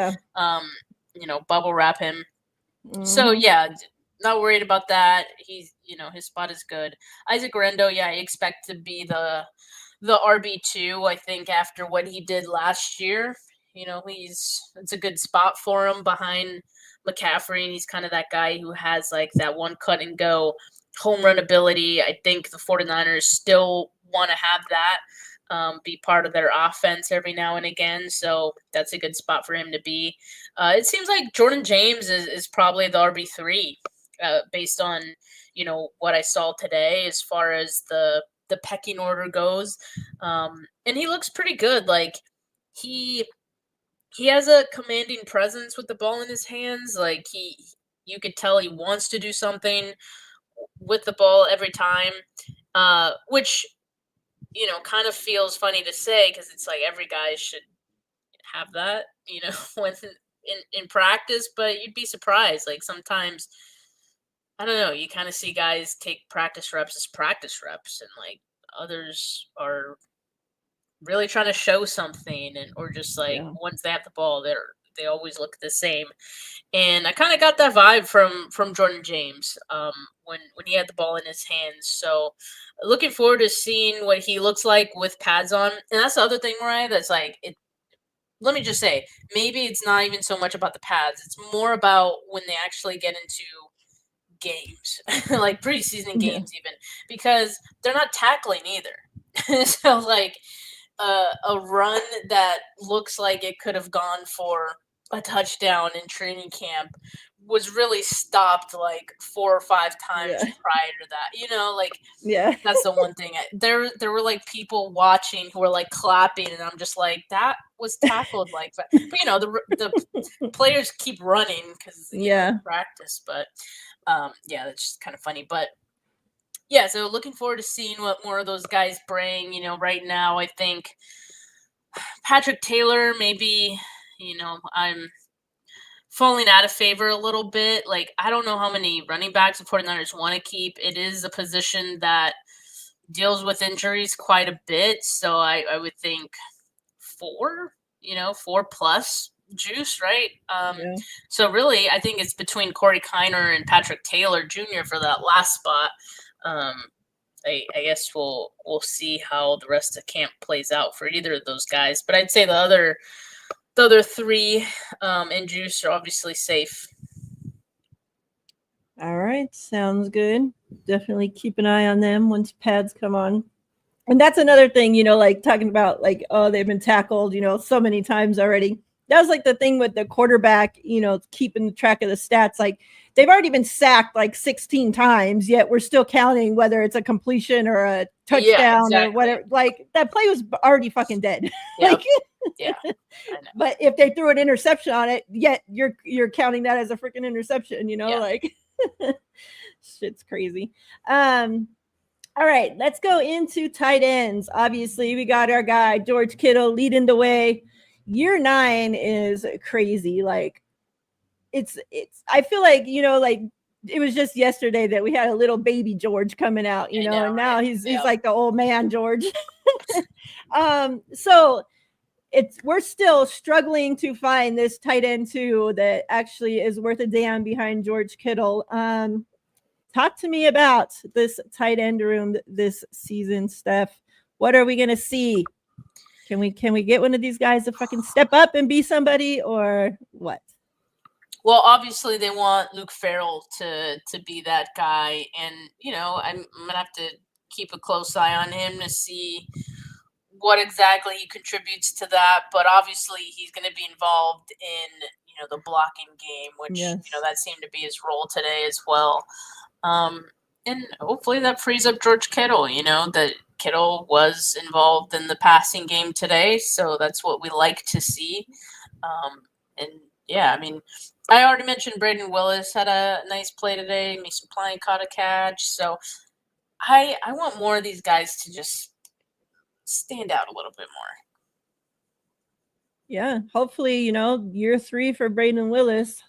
bubble wrap him. Mm-hmm. So yeah, not worried about that. He's, his spot is good. Isaac Garendo, I expect to be the RB2. I think after what he did last year, it's a good spot for him behind McCaffrey, and he's kind of that guy who has like that one cut and go home run ability. I think the 49ers still want to have that be part of their offense every now and again, so that's a good spot for him to be. It seems like Jordan James is probably the RB3 based on what I saw today as far as the pecking order goes, and he looks pretty good. Like, he has a commanding presence with the ball in his hands. Like, you could tell he wants to do something with the ball every time, which kind of feels funny to say because it's like every guy should have that, when in practice. But you'd be surprised. Like, sometimes, I don't know, you kind of see guys take practice reps as practice reps, and like others are really trying to show something, or just like once they have the ball, they always look the same. And I kind of got that vibe from Jordan James when he had the ball in his hands. So looking forward to seeing what he looks like with pads on. And that's the other thing, Mariah, that's like it. Let me just say, maybe it's not even so much about the pads. It's more about when they actually get into games, like preseason games, even, because they're not tackling either. So like a run that looks like it could have gone for a touchdown in training camp was really stopped like 4 or 5 times prior to that. That's the one thing. There were like people watching who were like clapping, and I'm just like, that was tackled like that. But the players keep running because practice. But that's just kind of funny. But yeah, so looking forward to seeing what more of those guys bring. Right now I think Patrick Taylor, maybe, I'm falling out of favor a little bit. Like, I don't know how many running backs the 49ers want to keep. It is a position that deals with injuries quite a bit. So I would think 4, 4 plus juice, right? So really, I think it's between Corey Kiner and Patrick Taylor Jr. for that last spot. I guess we'll see how the rest of camp plays out for either of those guys. But I'd say the other 3 in juice are obviously safe. All right, sounds good. Definitely keep an eye on them once pads come on. And that's another thing, like talking about like, oh, they've been tackled, so many times already. That was like the thing with the quarterback, keeping track of the stats. Like, they've already been sacked like 16 times, yet we're still counting whether it's a completion or a touchdown or whatever. Like, that play was already fucking dead. Yep. But if they threw an interception on it, yet you're counting that as a freaking interception, like shit's crazy. All right, let's go into tight ends. Obviously, we got our guy George Kittle leading the way. Year 9 is crazy. Like, it's I feel like, like it was just yesterday that we had a little baby George coming out, I know, and now right? he's like the old man George. So we're still struggling to find this tight end too that actually is worth a damn behind George Kittle. Talk to me about this tight end room this season, Steph. What are we gonna see? Can we get one of these guys to fucking step up and be somebody, or what? Well, obviously they want Luke Farrell to be that guy, and I'm gonna have to keep a close eye on him to see what exactly he contributes to that. But obviously he's going to be involved in the blocking game, which Yes. that seemed to be his role today as well. And hopefully that frees up George Kittle. That Kittle was involved in the passing game today, so that's what we like to see. And yeah, I mean, I already mentioned Braden Willis had a nice play today. Mason Klein caught a catch. So I want more of these guys to just stand out a little bit more. Yeah, hopefully, year 3 for Braden Willis,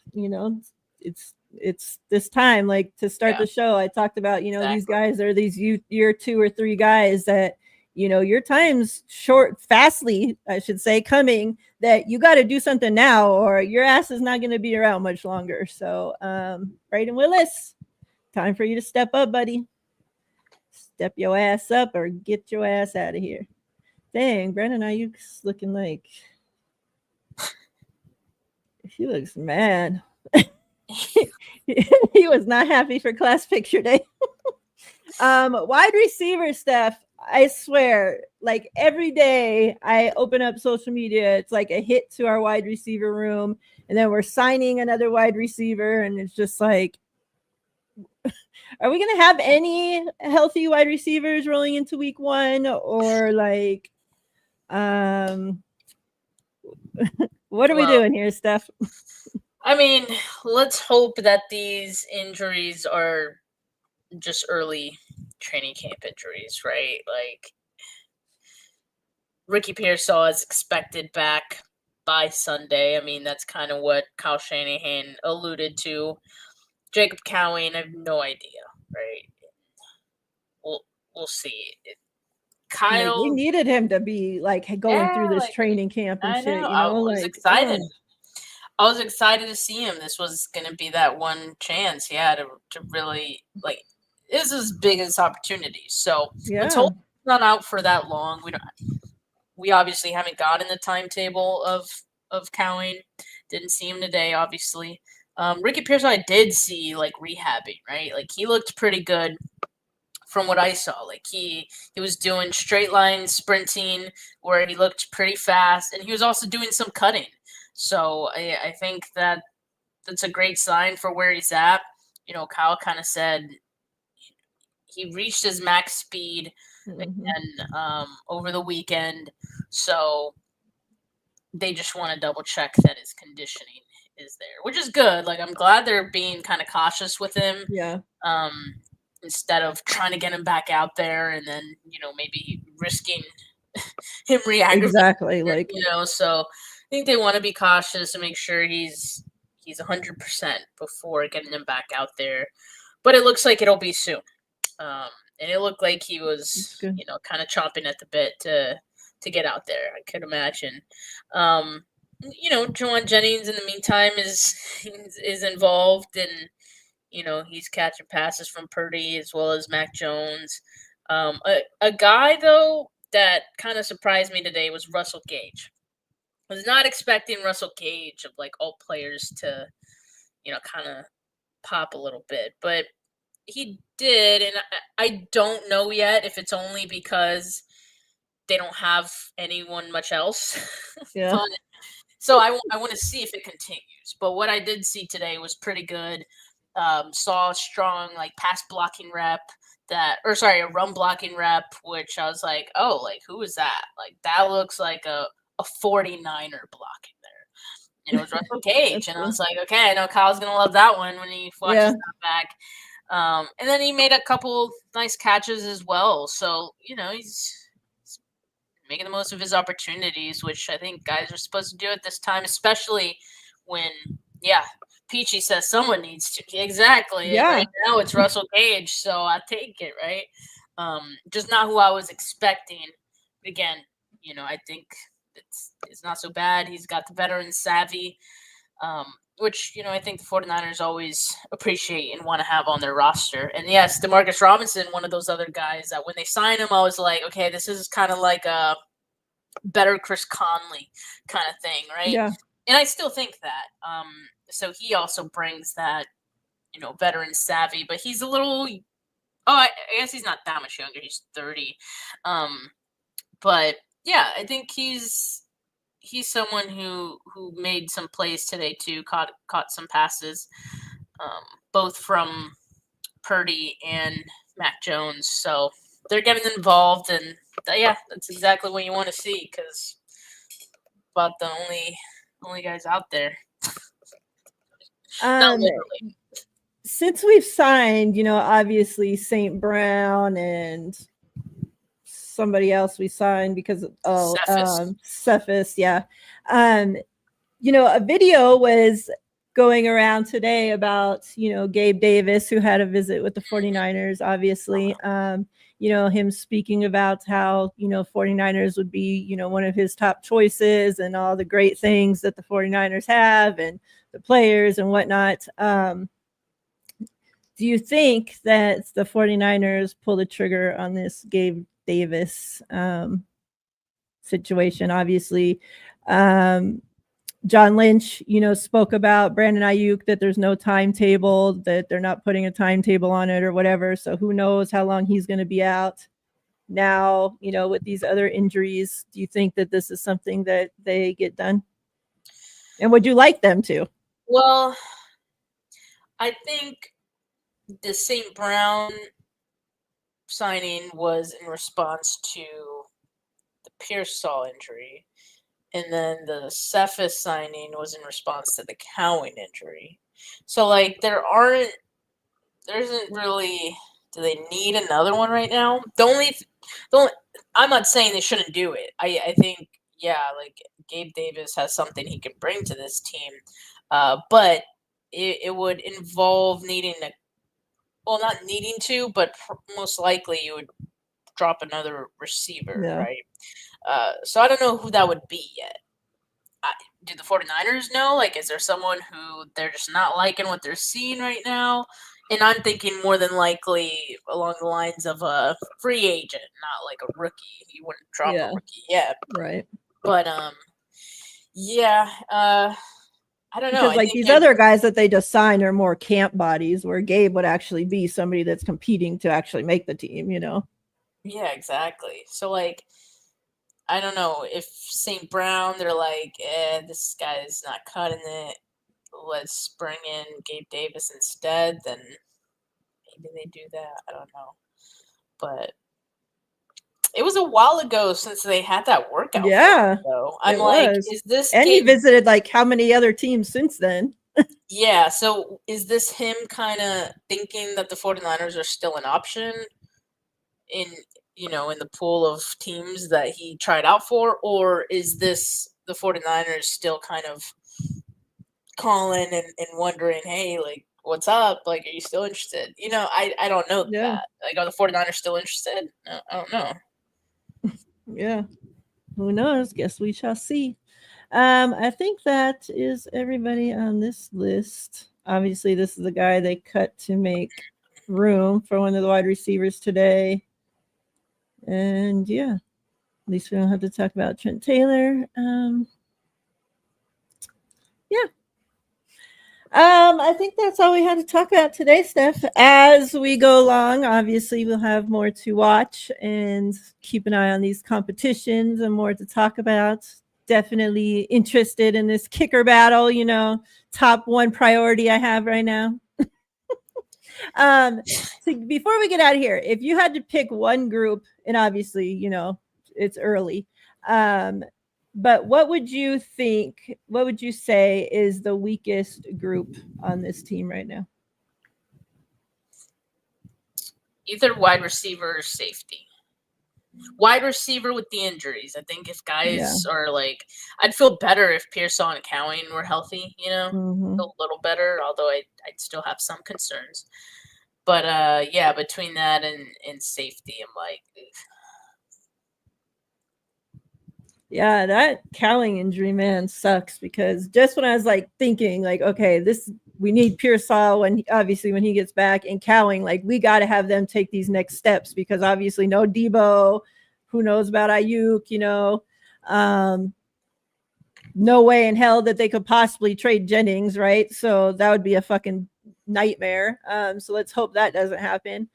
it's this time, like, to start the show. I talked about, Exactly. these guys are these year 2 or 3 guys that, your time's fastly, I should say, coming, that you got to do something now or your ass is not going to be around much longer. So, Braden Willis, time for you to step up, buddy. Step your ass up or get your ass out of here. Dang, Brandon Ayuk's looking like he looks mad. He was not happy for class picture day. Wide receiver Steph, I swear, like every day I open up social media, it's like a hit to our wide receiver room, and then we're signing another wide receiver, and it's just like, are we gonna have any healthy wide receivers rolling into week 1, or like, what are we doing here, Steph? I mean, let's hope that these injuries are just early training camp injuries, right? Like, Ricky Pearsall is expected back by Sunday. I mean, that's kind of what Kyle Shanahan alluded to. Jacob Cowing, I have no idea, right? We'll see. Kyle, we needed him to be like going through this training camp and shit. I was excited. I was excited to see him. This was going to be that one chance, to really, like, this is his biggest opportunity. So let's hope he's not out for that long. We obviously haven't gotten the timetable of Cowing. Didn't see him today, obviously. Ricky Pearsall, I did see like rehabbing, right? Like, he looked pretty good from what I saw. Like, he was doing straight line sprinting where he looked pretty fast, and he was also doing some cutting. So I think that's a great sign for where he's at. Kyle kind of said he reached his max speed again over the weekend. So they just want to double check that his conditioning is there, which is good. Like, I'm glad they're being kind of cautious with him. Yeah. Instead of trying to get him back out there and then, maybe risking him re-aggravating. Exactly. Like, so I think they want to be cautious and make sure he's 100% before getting him back out there. But it looks like it'll be soon. And it looked like he was, kind of chomping at the bit to get out there. I could imagine. Juwan Jennings in the meantime is involved, and he's catching passes from Purdy as well as Mac Jones. A guy though that kind of surprised me today was Russell Gage. I was not expecting Russell Gage, of like all players, to kind of pop a little bit, but he did, and I don't know yet if it's only because they don't have anyone much else. Yeah. So I want to see if it continues. But what I did see today was pretty good. Saw a strong like pass blocking rep a run blocking rep, which I was like, oh, like, who is that? Like, that looks like a 49er blocking there. And it was Russell Gage. And I was like, okay, I know Kyle's going to love that one when he watches that back. And then he made a couple nice catches as well. So, he's making the most of his opportunities, which I think guys are supposed to do at this time, especially when, Peachy says someone needs to. Exactly. And Yeah. right now it's Russell Gage, so I take it, right? Just not who I was expecting. Again, I think it's not so bad. He's got the veteran savvy, which, I think the 49ers always appreciate and want to have on their roster. And yes, Demarcus Robinson, one of those other guys that when they signed him, I was like, okay, this is kind of like a better Chris Conley kind of thing, right? Yeah. And I still think that. So he also brings that, veteran savvy, but he's a little. Oh, I guess he's not that much younger. He's 30. But yeah, I think he's someone who made some plays today too. Caught some passes, both from Purdy and Mac Jones. So they're getting involved, and yeah, that's exactly what you want to see because about the only guys out there. Not Um, literally. since we've signed, obviously St. Brown and somebody else we signed because Cephas. Cephas, yeah. A video was going around today about, Gabe Davis, who had a visit with the 49ers, obviously. Him speaking about how, 49ers would be, one of his top choices and all the great things that the 49ers have and the players and whatnot. Do you think that the 49ers pull the trigger on this Gabe Davis situation? Obviously, John Lynch, spoke about Brandon Ayuk, that there's no timetable, that they're not putting a timetable on it or whatever. So who knows how long he's going to be out. Now, with these other injuries, do you think that this is something that they get done? And would you like them to? Well, I think the St. Brown signing was in response to the Pearsall injury, and then the Cephas signing was in response to the Cowan injury. So like there isn't really. Do they need another one right now? I'm not saying they shouldn't do it. I think like Gabe Davis has something he can bring to this team, but it would involve needing to. Well, not needing to, but most likely you would drop another receiver, Yeah. right? So I don't know who that would be yet. Do the 49ers know? Like, is there someone who they're just not liking what they're seeing right now? And I'm thinking more than likely along the lines of a free agent, not like a rookie. You wouldn't drop a rookie yet. Right. But yeah, I don't know. Because I like think these other guys that they just signed are more camp bodies, where Gabe would actually be somebody that's competing to actually make the team, Yeah, exactly. So like I don't know if St. Brown, they're like, this guy's not cutting it. Let's bring in Gabe Davis instead. Then maybe they do that. I don't know. But it was a while ago since they had that workout. Yeah, though. I'm it like, was. is this And he Gabe? visited like how many other teams since then? Yeah, so is this him kind of thinking that the 49ers are still an option in in the pool of teams that he tried out for, or is this the 49ers still kind of calling and wondering, hey, like, what's up? Like, are you still interested? I don't know that. Like, are the 49ers still interested? No, I don't know. Yeah. Who knows? Guess we shall see. I think that is everybody on this list. Obviously, this is the guy they cut to make room for one of the wide receivers today. And yeah, at least we don't have to talk about Trent Taylor. Yeah. I think that's all we had to talk about today, Steph. As we go along, obviously we'll have more to watch and keep an eye on these competitions and more to talk about. Definitely interested in this kicker battle, top one priority I have right now. So before we get out of here, if you had to pick one group, and obviously, it's early, but what would you think? What would you say is the weakest group on this team right now? Either wide receiver or safety. wide receiver with the injuries. I think if Yeah. guys are like, I'd feel better if Pearsall and Cowing were healthy, Mm-hmm. a little better, although I'd still have some concerns. But yeah, between that and safety, I'm like, Yeah, that Cowling injury, man, sucks because just when I was like thinking, like, okay, this we need Pearsall when obviously when he gets back, and Cowling, like, we got to have them take these next steps because obviously no Debo, who knows about Ayuk, um, no way in hell that they could possibly trade Jennings, right? So that would be a fucking nightmare. So let's hope that doesn't happen.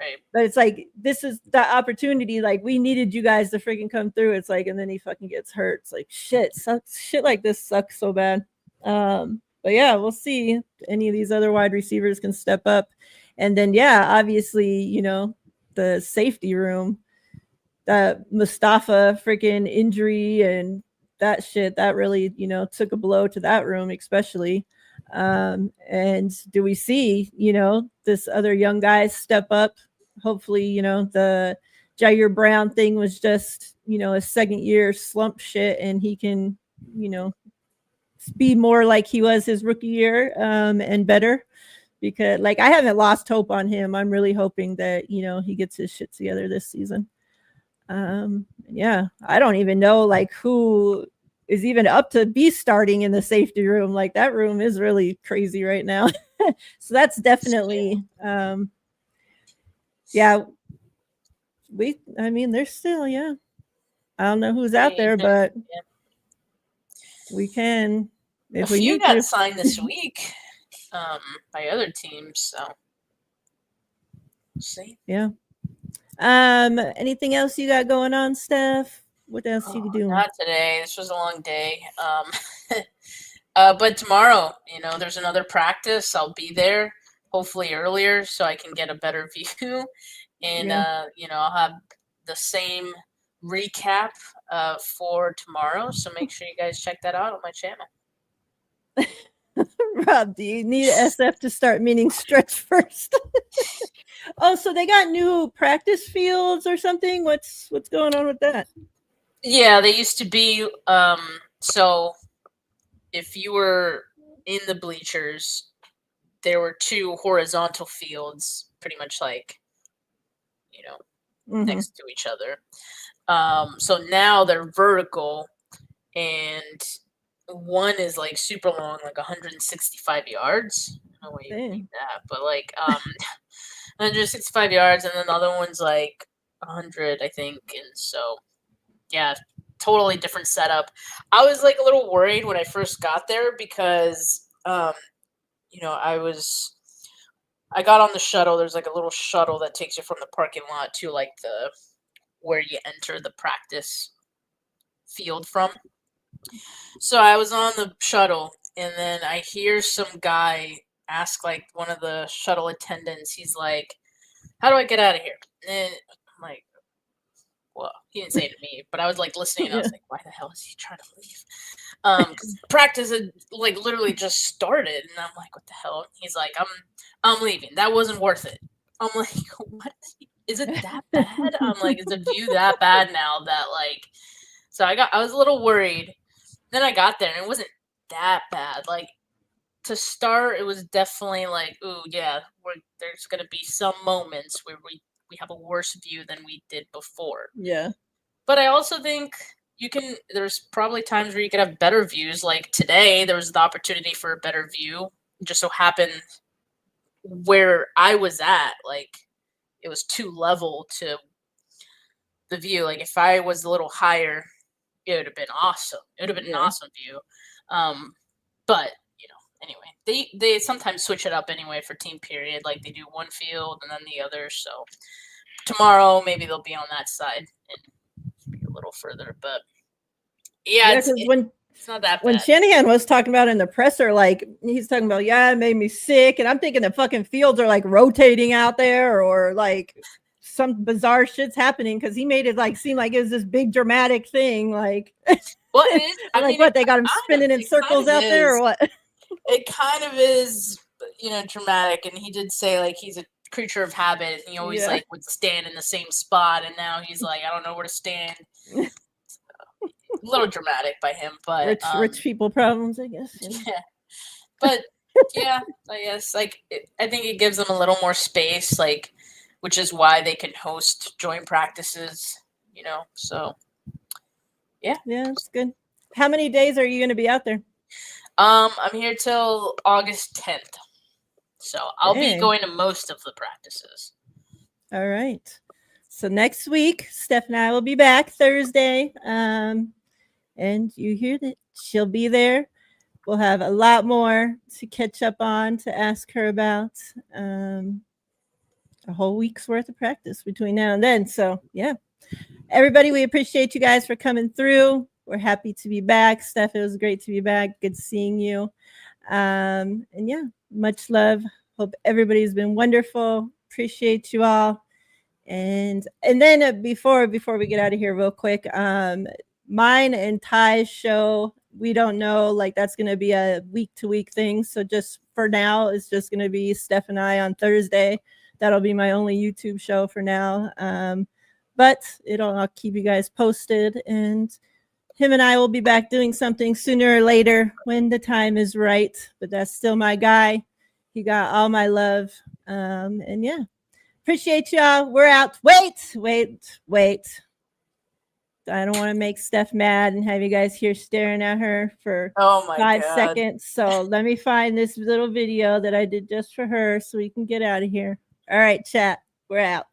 right. But it's like this is the opportunity. Like we needed you guys to freaking come through. It's like, and then he fucking gets hurt. It's like shit. Sucks. Shit like this sucks so bad. But yeah, we'll see if any of these other wide receivers can step up. And then yeah, obviously, the safety room, that Mustafa freaking injury and that shit that really took a blow to that room especially. And do we see this other young guy step up? Hopefully the Jair Brown thing was just a second year slump shit and he can you know be more like he was his rookie year, and better, because like I haven't lost hope on him. I'm really hoping that he gets his shit together this season. Yeah, I don't even know like who is even up to be starting in the safety room. Like that room is really crazy right now. So that's definitely yeah, I mean there's still, yeah. I don't know who's out there, but Yeah. we can A if we few need got to. signed this week by other teams, so we'll see. Yeah. Anything else you got going on, Steph? What else you doing? Not today. This was a long day. But tomorrow, there's another practice. I'll be there, hopefully earlier, so I can get a better view. And Yeah. I'll have the same recap for tomorrow. So make sure you guys check that out on my channel. Rob, do you need SF to start meaning stretch first? Oh, so they got new practice fields or something? What's going on with that? Yeah, they used to be. So if you were in the bleachers, there were two horizontal fields, pretty much like, next to each other. So now they're vertical, and one is like super long, like 165 yards. I don't know why you would need that, but like 165 yards, and then the other one's like 100, I think. And so, yeah, totally different setup. I was like a little worried when I first got there because, I got on the shuttle. There's like a little shuttle that takes you from the parking lot to like where you enter the practice field from. So I was on the shuttle, and then I hear some guy ask like one of the shuttle attendants. He's like, "How do I get out of here?" And I'm like, "Well, he didn't say it to me, but I was like listening. And I was like, why the hell is he trying to leave?" Because practice had like literally just started, and I'm like, "What the hell?" He's like, I'm leaving. That wasn't worth it." I'm like, "What? Is it that bad?" I'm like, "Is the view that bad now that like?" So I was a little worried. Then I got there and it wasn't that bad. Like to start, it was definitely like, ooh, yeah, there's gonna be some moments where we have a worse view than we did before. Yeah. But I also think there's probably times where you could have better views. Like today, there was the opportunity for a better view. It just so happened where I was at, like it was too level to the view. Like if I was a little higher, it would have been awesome. It would have been an awesome view. But anyway, they sometimes switch it up anyway for team period. Like they do one field and then the other. So tomorrow maybe they'll be on that side and be a little further. But yeah, because it's not that when bad. Shanahan was talking about in the presser, like he's talking about, yeah, it made me sick, and I'm thinking the fucking fields are like rotating out there, or like some bizarre shit's happening because he made it like seem like it was this big dramatic thing, like. Well, it is. I mean, what they got him spinning in circles out there, or what? It kind of is, dramatic. And he did say like he's a creature of habit. He always Yeah. like would stand in the same spot, and now he's like, I don't know where to stand. A little dramatic by him, but Rich people problems, I guess. yeah, but yeah, I guess I think it gives them a little more space, like, which is why they can host joint practices. So yeah. Yeah, it's good. How many days are you going to be out there? I'm here till August 10th, so I'll be Dang. going to most of the practices. All right. So next week, Steph and I will be back Thursday. And you hear that she'll be there. We'll have a lot more to catch up on, to ask her about. A whole week's worth of practice between now and then. So, yeah. Everybody, we appreciate you guys for coming through. We're happy to be back. Steph, it was great to be back. Good seeing you. And yeah, much love. Hope everybody's been wonderful. Appreciate you all. And then before we get out of here real quick, mine and Ty's show, we don't know, like that's going to be a week to week thing. So just for now, it's just going to be Steph and I on Thursday. That'll be my only YouTube show for now. But I'll keep you guys posted, and him and I will be back doing something sooner or later when the time is right. But that's still my guy. He got all my love. And yeah, appreciate y'all. We're out. Wait. I don't want to make Steph mad and have you guys here staring at her for Oh my 5 seconds. So let me find this little video that I did just for her so we can get out of here. All right, chat. We're out.